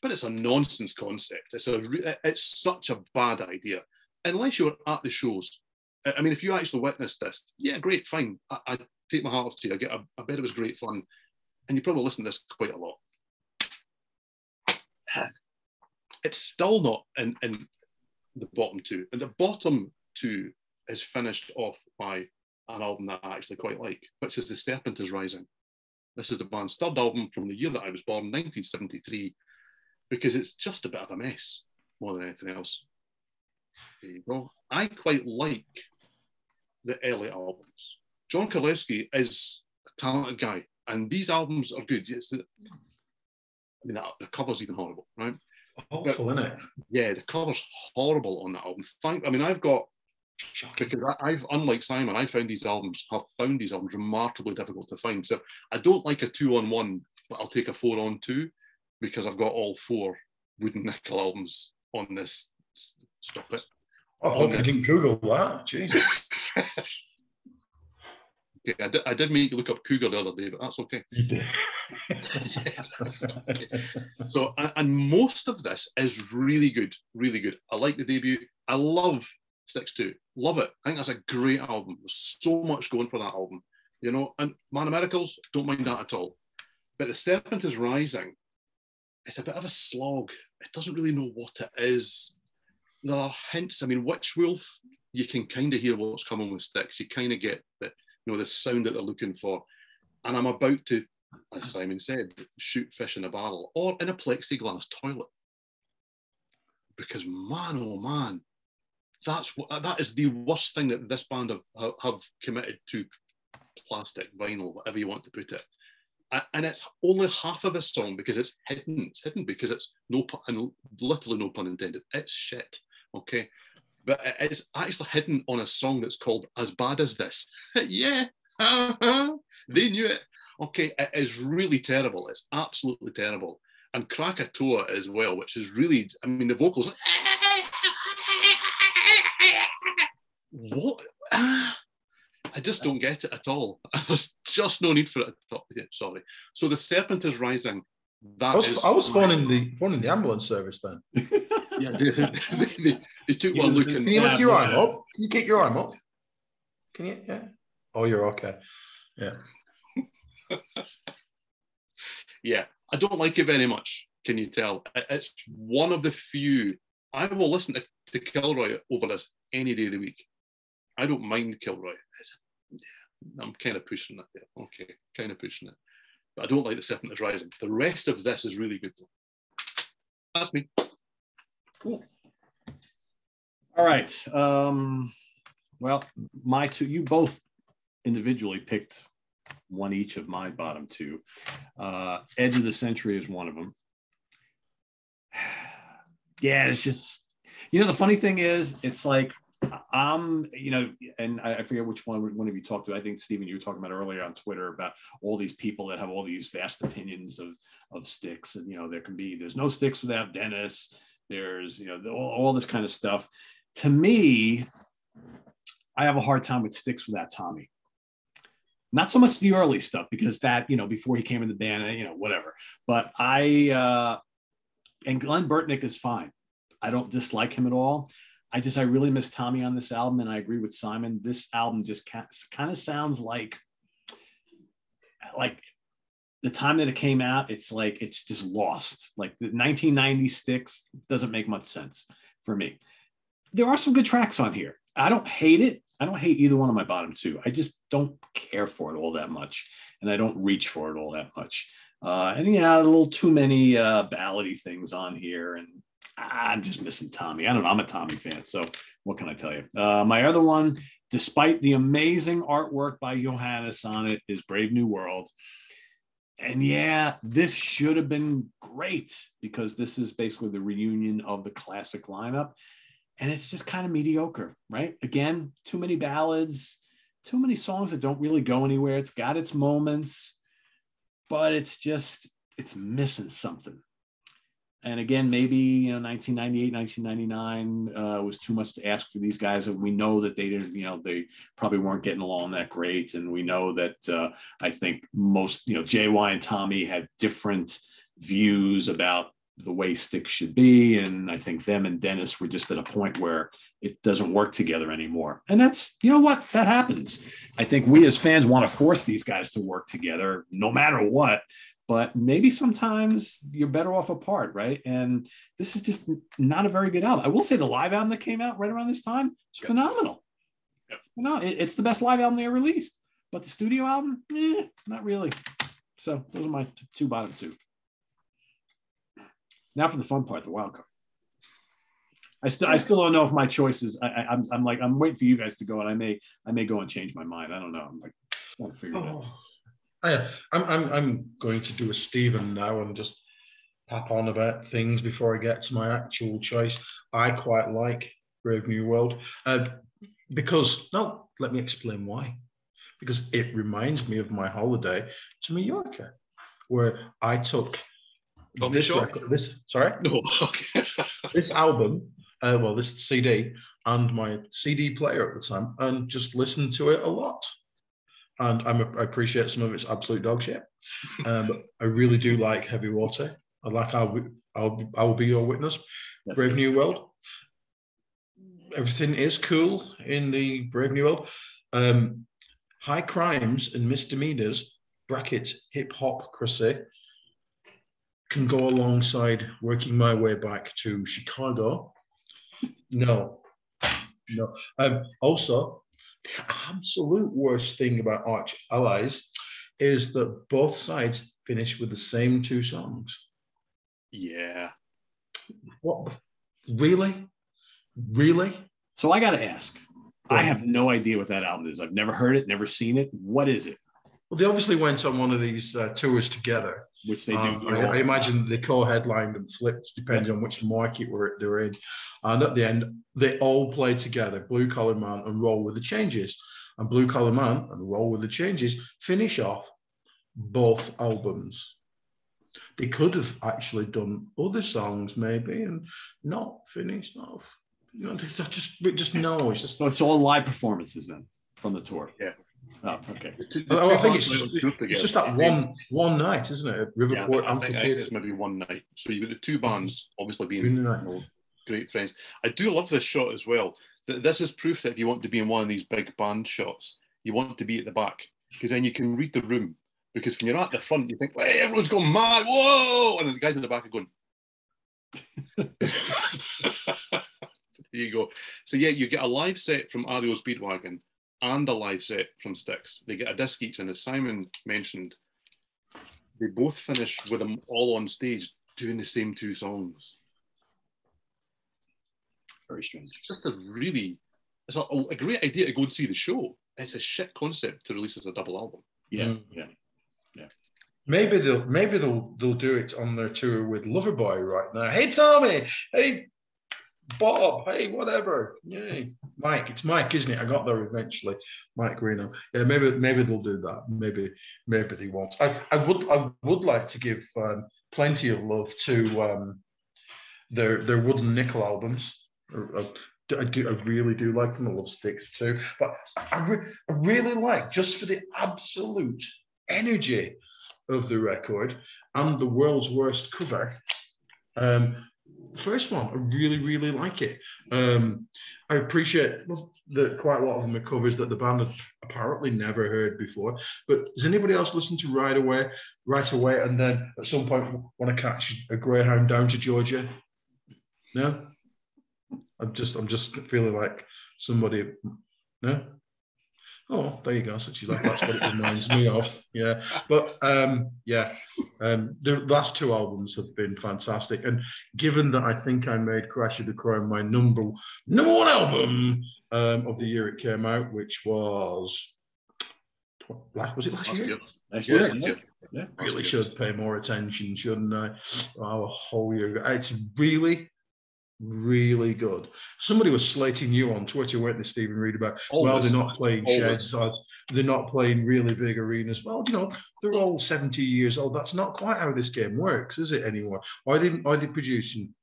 But it's a nonsense concept. It's such a bad idea. Unless you're at the shows. I mean, if you actually witnessed this, yeah, great, fine. I take my hat off to you. I bet it was great fun. And you probably listen to this quite a lot. It's still not in the bottom 2. And the bottom 2 is finished off by an album that I actually quite like, which is The Serpent Is Rising. This is the band's 3rd album from the year that I was born, 1973, because it's just a bit of a mess more than anything else. There you go. I quite like the early albums. John Karlewski is a talented guy, and these albums are good. The cover's even horrible, right? Awful, isn't it? Yeah, the cover's horrible on that album. I've got, because I've, unlike Simon, have found these albums remarkably difficult to find. So I don't like a 2-on-1, but I'll take a 4-on-2 because I've got all 4 Wooden Nickel albums on this. Stop it. I hope you didn't Google that. Jesus. Okay, I did make you look up Cougar the other day, but that's okay. You did. Okay. So, and most of this is really good, really good. I like the debut. I love Styx 2. Love it. I think that's a great album. There's so much going for that album, and Man of Miracles, don't mind that at all. But The Serpent Is Rising, it's a bit of a slog. It doesn't really know what it is. There are hints. I mean, Witch Wolf, you can kind of hear what's coming with Styx. You kind of get the sound that they're looking for. And I'm about to, as Simon said, shoot fish in a barrel or in a plexiglass toilet. Because man, oh man, that is the worst thing that this band have committed to plastic, vinyl, whatever you want to put it. And it's only half of a song because it's hidden. It's hidden because it's literally no pun intended. It's shit, okay? But it's actually hidden on a song that's called As Bad As This. Yeah, they knew it. Okay, it is really terrible. It's absolutely terrible. And Krakatoa as well, which is really, I mean, the vocals. What? I just don't get it at all. There's just no need for it at all. Yeah, sorry. So the Serpent Is Rising. I was phoning the ambulance service then. Yeah, they took one look. Can you lift your arm up? Can you kick your arm up? Can you? Yeah. Oh, you're okay. Yeah. Yeah, I don't like it very much. Can you tell? It's one of the few. I will listen to Kilroy over this any day of the week. I don't mind Kilroy. I'm kind of pushing it there. Okay, kind of pushing it. But I don't like the Serpent Is Rising. The rest of this is really good, though. That's me. Cool. All right. Well, my two, you both individually picked one each of my bottom two. Edge of the Century is one of them. Yeah, it's just, the funny thing is, it's like, and I forget which one of you talked to. I think, Steven, you were talking about earlier on Twitter about all these people that have all these vast opinions of Styx. And, there's no Styx without Dennis. There's, all this kind of stuff. To me, I have a hard time with Styx without Tommy. Not so much the early stuff, because that, before he came in the band, whatever. But and Glenn Burtnick is fine. I don't dislike him at all. I really miss Tommy on this album, and I agree with Simon. This album just kind of sounds like the time that it came out. It's like it's just lost. Like the 1990 Styx doesn't make much sense for me. There are some good tracks on here. I don't hate it. I don't hate either one of my bottom two. I just don't care for it all that much, and I don't reach for it all that much. And a little too many ballady things on here, and I'm just missing Tommy. I don't know. I'm a Tommy fan, so what can I tell you? My other one, despite the amazing artwork by Johannes on it, is Brave New World. And yeah, this should have been great, because this is basically the reunion of the classic lineup. And it's just kind of mediocre, right? Again, too many ballads, too many songs that don't really go anywhere. It's got its moments, but it's missing something. And again, maybe 1998, 1999 was too much to ask for these guys. And we know that they didn't, they probably weren't getting along that great. And we know that I think most, JY and Tommy had different views about the way Styx should be. And I think them and Dennis were just at a point where it doesn't work together anymore. And that's, what, that happens. I think we as fans want to force these guys to work together no matter what. But maybe sometimes you're better off apart, right? And this is just not a very good album. I will say the live album that came out right around this time is phenomenal. No, it's the best live album they ever released. But the studio album, not really. So those are my two bottom two. Now for the fun part, the wild card. I still don't know if my choices. I'm waiting for you guys to go, and I may go and change my mind. I don't know. I'm trying to figure it out. I'm going to do a Steven now and just pap on about things before I get to my actual choice. I quite like Brave New World let me explain why. Because it reminds me of my holiday to Mallorca, where I took this album, this CD, and my CD player at the time, and just listened to it a lot. And I appreciate some of its absolute dog shit. But I really do like Heavy Water. I like I Will Be Your Witness. That's Brave New World. Everything is cool in the Brave New World. High crimes and misdemeanors, brackets hip-hopcracy, can go alongside Working My Way Back to Chicago. No. Also, the absolute worst thing about Arch Allies is that both sides finish with the same two songs. Yeah. What? Really? Really? So I got to ask, I have no idea what that album is. I've never heard it, never seen it. What is it? Well, they obviously went on one of these tours together. Which they do. I imagine they co-headlined and flipped depending on which market they're in. And at the end, they all played together, Blue Collar Man and Roll with the Changes. And Blue Collar Man and Roll with the Changes finish off both albums. They could have actually done other songs maybe and not finished off. You know, just no. It's just it's all live performances then from the tour. Yeah. Oh, okay. I think it's just that one night, isn't it? At Riverport Amphitheatre. I think it's maybe one night. So you've got the two bands obviously being great friends. I do love this shot as well. This is proof that if you want to be in one of these big band shots, you want to be at the back because then you can read the room. Because when you're at the front, you think, hey, everyone's going mad, whoa! And the guys in the back are going. There you go. So yeah, you get a live set from REO Speedwagon and a live set from Styx. They get a disc each, and as Simon mentioned, they both finish with them all on stage doing the same two songs. Very strange. It's just it's a great idea to go and see the show. It's a shit concept to release as a double album. Yeah. Maybe they'll do it on their tour with Loverboy right now. Hey Tommy, hey Bob, hey whatever. Yay. Mike, it's Mike, isn't it? I got there eventually. Mike Reno. Yeah, maybe they'll do that. Maybe they won't. I would like to give plenty of love to their Wooden Nickel albums. I really do like them. I love Styx too. But I really like, just for the absolute energy of the record and the world's worst cover. First one, I really like it. I appreciate that quite a lot of them are covers that the band has apparently never heard before. But does anybody else listen to Right Away, and then at some point want to catch a Greyhound down to Georgia? No? I'm just feeling like somebody. No? Oh, there you go. That's what it reminds me of. Yeah, but the last two albums have been fantastic. And given that I think I made Crash of the Crown my number one album of the year it came out, which was it last year? Last year. Yeah, really should pay more attention, shouldn't I? Oh, a whole year ago. It's really good. Somebody was slating you on Twitter, weren't they, Steven Reid, about they're not playing sheds, or they're not playing really big arenas. Well, they're all 70 years old. That's not quite how this game works, is it, anymore? Are they producing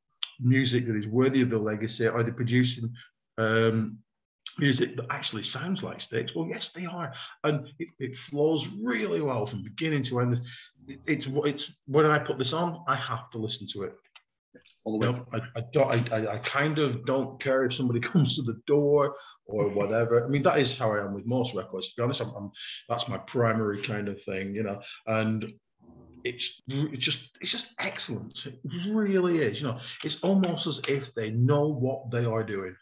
music that is worthy of the legacy? Are they producing music that actually sounds like Styx? Well, yes, they are, and it flows really well from beginning to end. It's when I put this on, I have to listen to it. I kind of don't care if somebody comes to the door or whatever. I mean, that is how I am with most records, to be honest. That's my primary kind of thing, and it's just excellent. It really is. It's almost as if they know what they are doing.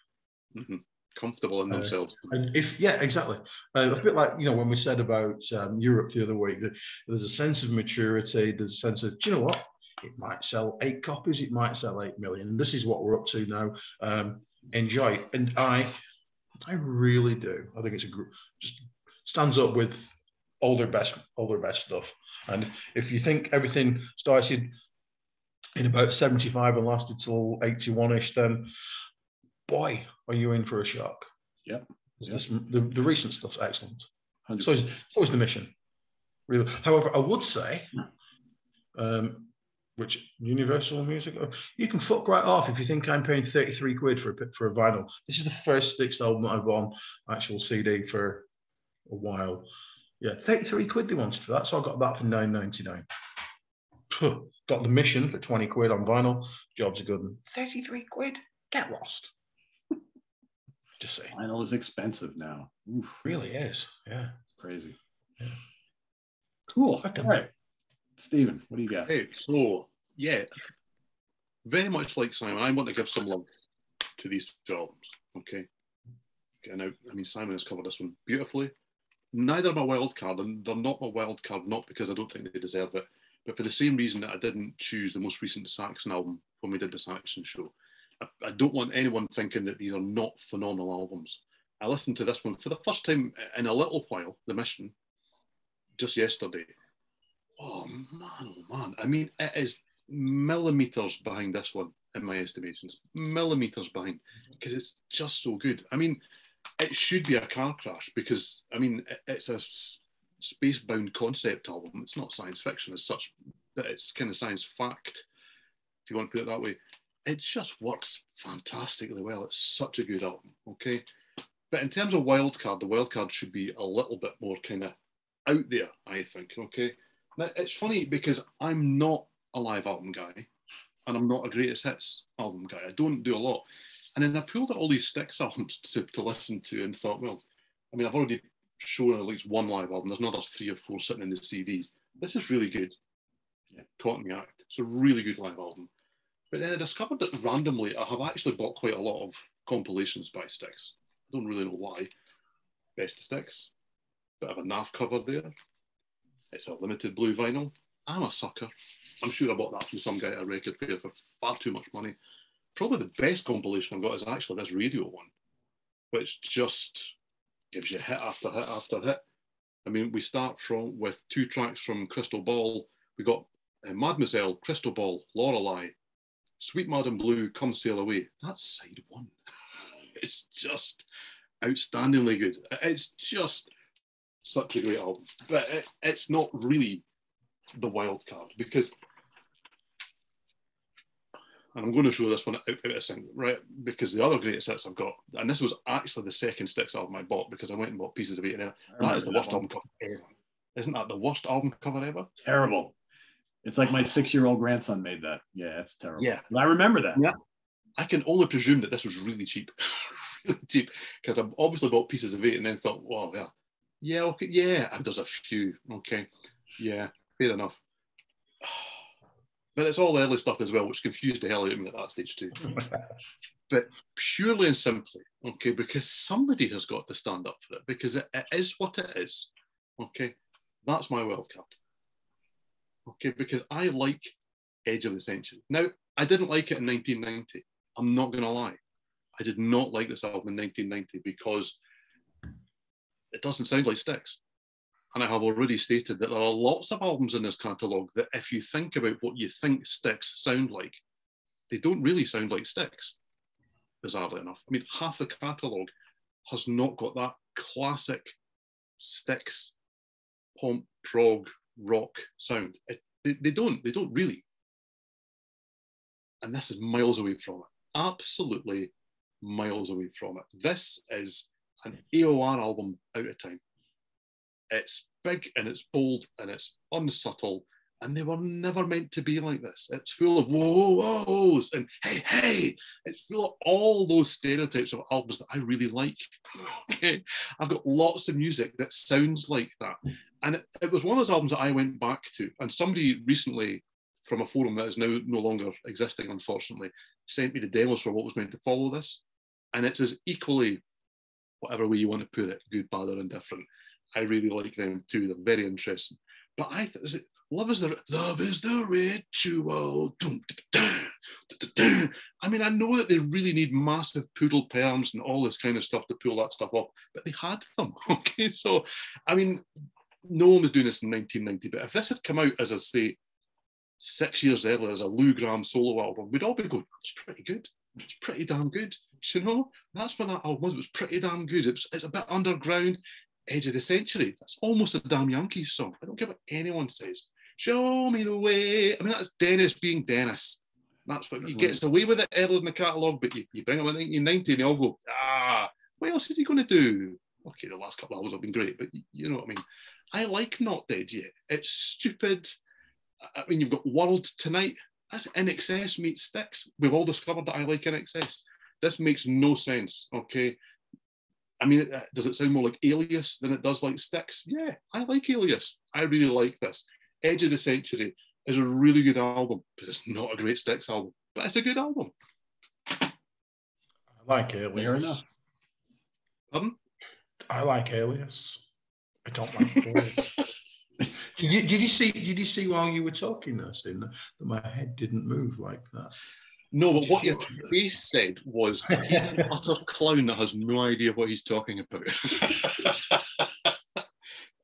Mm-hmm. Comfortable in themselves. And exactly. A bit like, when we said about Europe the other week, that there's a sense of maturity, there's a sense of, do you know what? It might sell 8 copies, it might sell 8 million. This is what we're up to now. Enjoy it. And I really do. I think it's a group, just stands up with all their best stuff. And if you think everything started in about 75 and lasted till 81-ish, then boy, are you in for a shock. Yep. The recent stuff's excellent. 100%. So it's always the mission. Really. However, I would say, which Universal Music, you can fuck right off if you think I'm paying 33 quid for a vinyl. This is the first Styx album that I've on actual CD for a while. Yeah, 33 quid they wanted for that, so I got that for $9.99. Got the Mission for 20 quid on vinyl. Job's a good one. 33 quid? Get lost. Just saying. Vinyl is expensive now. Oof. Really is. Yeah. Crazy. Yeah. Cool. All right. Steven, what do you got? Hey, so, very much like Simon, I want to give some love to these two albums, okay? Now, Simon has covered this one beautifully. Neither are my wild card, and they're not my wild card, not because I don't think they deserve it, but for the same reason that I didn't choose the most recent Saxon album when we did the Saxon show. I don't want anyone thinking that these are not phenomenal albums. I listened to this one for the first time in a little while, The Mission, just yesterday. Oh man. I mean, it is millimeters behind this one in my estimations. Millimeters behind, because it's just so good. I mean, it should be a car crash because, I mean, it's a space-bound concept album. It's not science fiction as such, but it's kind of science fact, if you want to put it that way. It just works fantastically well. It's such a good album, okay? But in terms of wildcard, the wildcard should be a little bit more kind of out there, I think, okay? Now, it's funny because I'm not a live album guy and I'm not a greatest hits album guy. I don't do a lot. And then I pulled out all these Styx albums to listen to and thought, well, I mean, I've already shown at least one live album. There's another 3 or 4 sitting in the CDs. This is really good. Yeah, Caught in the Act. It's a really good live album. But then I discovered that randomly I have actually bought quite a lot of compilations by Styx. I don't really know why. Best of Styx. Bit of a NAF cover there. It's a limited blue vinyl. I'm a sucker. I'm sure I bought that from some guy at a record fair for far too much money. Probably the best compilation I've got is actually this radio one, which just gives you hit after hit after hit. I mean, we start with 2 tracks from Crystal Ball. We got Mademoiselle, Crystal Ball, Lorelei, Sweet Madam Blue, Come Sail Away. That's side 1. It's just outstandingly good. It's just such a great album. But it's not really the wild card because, and I'm going to show this one out of sync, right? Because the other greatest hits I've got, and this was actually the second Styx album I bought because I went and bought Pieces of 8 in there. That is the worst album cover ever. Isn't that the worst album cover ever? Terrible. It's like my 6-year-old grandson made that. Yeah, it's terrible. Yeah. But I remember that. Yeah. I can only presume that this was really cheap. Really cheap. Because I've obviously bought Pieces of 8 and then thought, well, yeah. Yeah, okay, yeah. There's a few. Okay. Yeah, fair enough. But it's all early stuff as well, which confused the hell out of me at that stage too. But purely and simply, okay, because somebody has got to stand up for it, because it is what it is. Okay, that's my wild card. Okay, because I like Edge of the Century. Now, I didn't like it in 1990. I'm not going to lie. I did not like this album in 1990 because it doesn't sound like Styx. And I have already stated that there are lots of albums in this catalogue that if you think about what you think Styx sound like, they don't really sound like Styx, bizarrely enough. I mean, half the catalogue has not got that classic Styx pomp, prog, rock sound. They don't really. And this is miles away from it. Absolutely miles away from it. This is an AOR album out of time. It's big and it's bold and it's unsubtle, and they were never meant to be like this. It's full of whoa-whoas and hey. It's full of all those stereotypes of albums that I really like. Okay, I've got lots of music that sounds like that. And it was one of those albums that I went back to, and somebody recently from a forum that is now no longer existing, unfortunately, sent me the demos for what was meant to follow this. And it is equally, whatever way you want to put it, good, bad, or indifferent. I really like them too. They're very interesting. But Love is the ritual. I mean, I know that they really need massive poodle perms and all this kind of stuff to pull that stuff off, but they had them. Okay, so I mean, no one was doing this in 1990. But if this had come out as, I say, 6 years earlier as a Lou Gramm solo album, we'd all be going, "It's pretty good. It's pretty damn good." Do you know? That's what that album was. It was pretty damn good. It's a bit underground. Edge of the Century. That's almost a damn Yankees song. I don't care what anyone says. Show me the way. I mean, that's Dennis being Dennis. That's what he gets away with it early in the catalogue, but you bring him in 1990 and they all go, what else is he going to do? Okay, the last couple of albums have been great, but you know what I mean. I like Not Dead Yet. It's stupid. I mean, you've got World Tonight. That's INXS meets Styx. We've all discovered that I like INXS. This makes no sense, okay? I mean, does it sound more like Alias than it does like Styx? Yeah, I like Alias. I really like this. Edge of the Century is a really good album, but it's not a great Styx album. But it's a good album. I like Alias. Fair enough. Pardon? I like Alias. I don't like Alias. Did you see while you were talking there, Stephen, that my head didn't move like that? No, but what your face said was he's an utter clown that has no idea what he's talking about.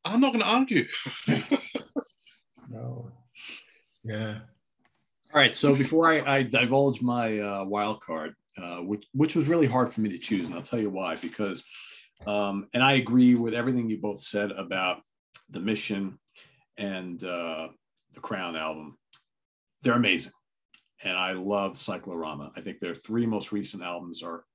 I'm not going to argue. No. Yeah. All right. So before I divulge my wild card, which was really hard for me to choose, and I'll tell you why. Because, and I agree with everything you both said about the Mission and the Crown album. They're amazing. And I love Cyclorama. I think their three most recent albums are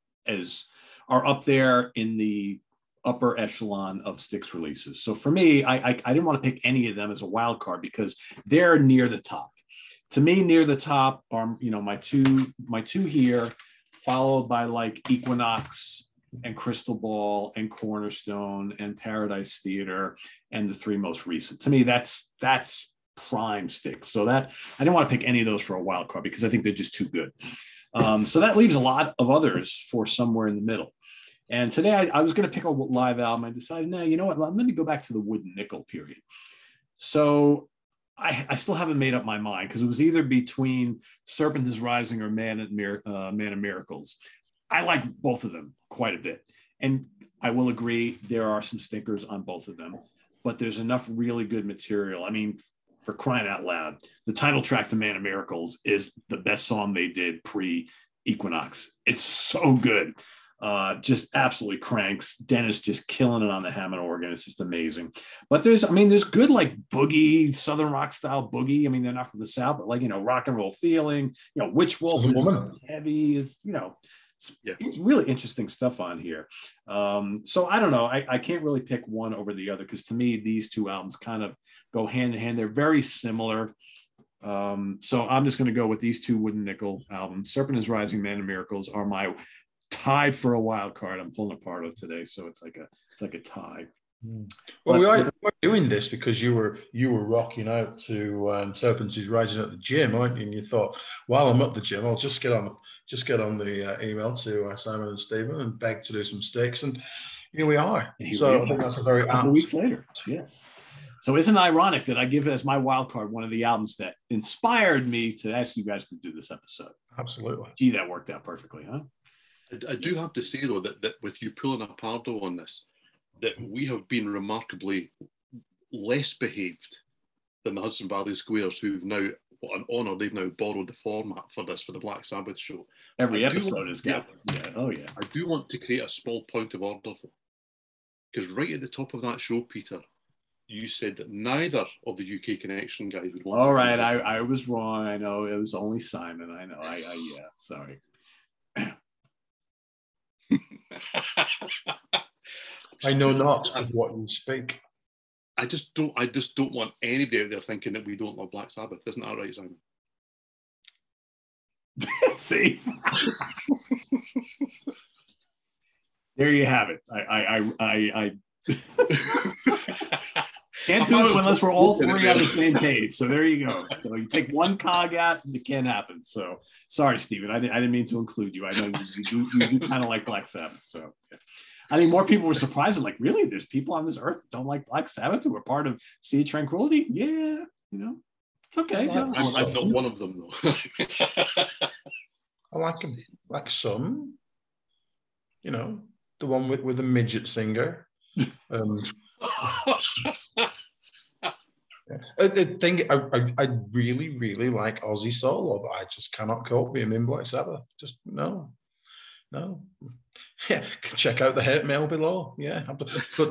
up there in the upper echelon of Styx releases. So for me, I didn't want to pick any of them as a wild card because they're near the top. To me, near the top are my two here, followed by like Equinox and Crystal Ball and Cornerstone and Paradise Theater and the three most recent. To me, that's prime Styx. So that I didn't want to pick any of those for a wild card because I think they're just too good. So that leaves a lot of others for somewhere in the middle. And today I was going to pick a live album. I decided, no, you know what? Let me go back to the Wood and Nickel period. So I still haven't made up my mind because it was either between Serpent Is Rising or Man of Miracles. I like both of them quite a bit. And I will agree, there are some stinkers on both of them, but there's enough really good material. I mean, for crying out loud, the title track to Man of Miracles is the best song they did pre-Equinox. It's so good. Just absolutely cranks. Dennis just killing it on the Hammond organ. It's just amazing. But there's good like boogie, Southern rock style boogie. I mean, they're not from the South, but like, rock and roll feeling, Witch Wolf is heavy, it's really interesting stuff on here. So I don't know. I can't really pick one over the other because to me, these two albums kind of go hand in hand. They're very similar. So I'm just going to go with these two Wood and Nickel albums. Serpent Is Rising, Man of Miracles are my tied for a wild card. I'm pulling a Pardo today, so it's like a tie. Well, we are doing this because you were rocking out to Serpent Is Rising at the gym, aren't you? And you thought, while I'm at the gym, I'll just get on the email to Simon and Steven and beg to do some Styx, and here we are. So I think that's a very a couple weeks later. Yes. So isn't it ironic that I give as my wild card one of the albums that inspired me to ask you guys to do this episode? Absolutely. Gee, that worked out perfectly, huh? I do have to say, though, that with you pulling a Pardo on this, that we have been remarkably less behaved than the Hudson Valley Squares, who've now, what an honour, they've now borrowed the format for this, for the Black Sabbath show. Every episode has got, I do want to create a small point of order, because right at the top of that show, Peter, you said that neither of the UK Connection guys would want to. All right, I was wrong. I know it was only Simon. I know. Sorry. I know not of what you speak. I just don't want anybody out there thinking that we don't love Black Sabbath. Isn't that right, Simon? See? There you have it. I can't do it unless we're all three on the same page. So there you go. So you take one cog out, and it can't happen. So sorry, Steven. I didn't mean to include you. I know you do kind of like Black Sabbath. So yeah. I think more people were surprised. Like, really? There's people on this earth that don't like Black Sabbath who are part of Sea of Tranquility? Yeah, it's okay. I'm not one of them, though. I like them. Like some, the one with the midget singer. I really, really like Ozzy Solo, but I just cannot cope with him in Black Sabbath. Just no. Yeah, check out the hate mail below. Yeah, but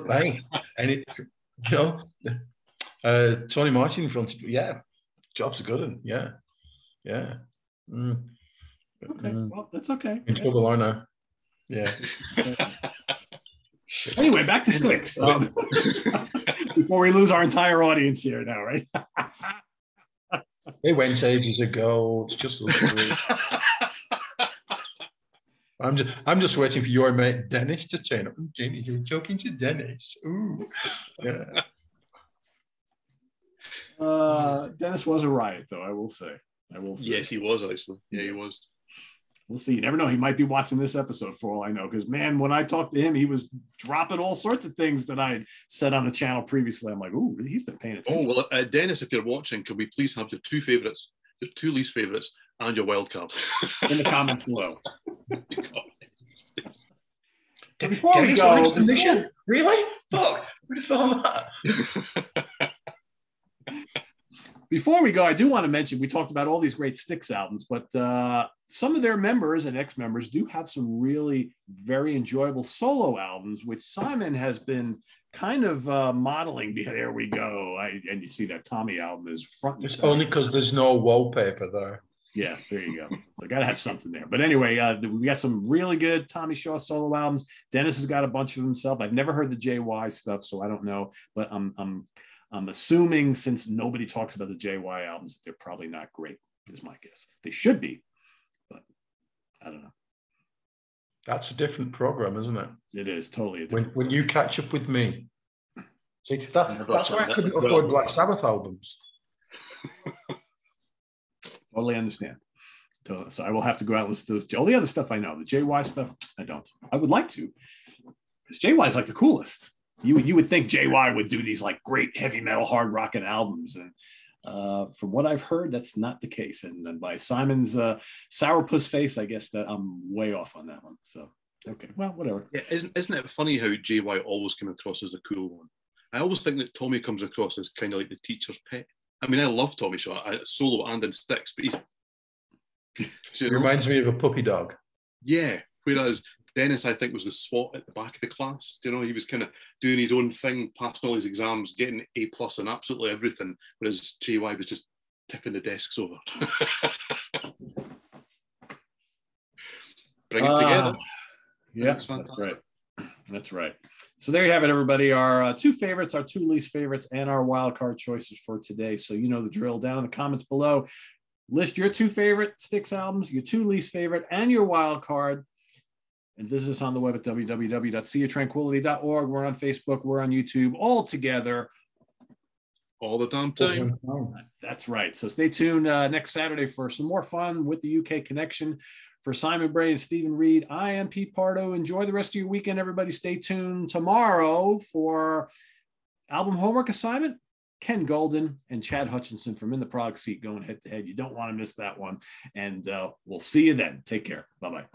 hey, and Tony Martin in front of job's a good one. Yeah. Okay, well, that's okay. In trouble, I know. Yeah. Anyway, back to Styx. Before we lose our entire audience here now, right? They went ages ago. It's just I'm just waiting for your mate Dennis to turn up. Jenny, you're talking to Dennis. Ooh. Yeah. Dennis was a riot, though, I will say. Yes, he was, actually. Yeah, he was. We'll see. You never know. He might be watching this episode for all I know. Because, man, when I talked to him, he was dropping all sorts of things that I had said on the channel previously. I'm like, ooh, he's been paying attention. Oh, well, Dennis, if you're watching, can we please have your two favourites? your two least favourites, and your wild card in the comments below. Before we go, submission? Really? Fuck, we'd have thought that. Before we go, I do want to mention, we talked about all these great Styx albums, but some of their members and ex-members do have some really very enjoyable solo albums, which Simon has been kind of modeling. There we go. And you see that Tommy album is front and center. Only because there's no wallpaper there. Yeah, there you go. So I got to have something there. But anyway, we got some really good Tommy Shaw solo albums. Dennis has got a bunch of himself. I've never heard the JY stuff, so I don't know. But I'm assuming, since nobody talks about the JY albums, they're probably not great, is my guess. They should be, but I don't know. That's a different program, isn't it? It is totally a different when you catch up with me. See, that's why I couldn't afford Black Sabbath albums. Totally understand. So I will have to go out and listen to those. All the other stuff I know, the JY stuff, I don't. I would like to, because JY is like the coolest. You would think JY would do these like great heavy metal, hard rocking albums, and from what I've heard, that's not the case. And then by Simon's sourpuss face, I guess that I'm way off on that one. So okay, well, whatever. Yeah, isn't it funny how JY always came across as a cool one? I always think that Tommy comes across as kind of like the teacher's pet. I mean, I love Tommy Shaw, solo and in Styx, but he reminds me of a puppy dog. Yeah, whereas Dennis, I think, was the swot at the back of the class. You know, he was kind of doing his own thing, passing all his exams, getting A+ in absolutely everything, whereas JY was just tipping the desks over. Bring it together. Yeah, that's right. That's right. So there you have it, everybody. Our two favorites, our two least favorites, and our wild card choices for today. So you know the drill. Down in the comments below, list your two favorite Styx albums, your two least favorite, and your wild card. And visit us on the web at www.seaoftranquility.org. We're on Facebook. We're on YouTube, all together. All the damn time. That's right. So stay tuned next Saturday for some more fun with the UK Connection. For Simon Bray and Steven Reid, I am Pete Pardo. Enjoy the rest of your weekend, everybody. Stay tuned tomorrow for album homework assignment. Ken Golden and Chad Hutchinson from In the Product Seat going head to head. You don't want to miss that one. And we'll see you then. Take care. Bye-bye.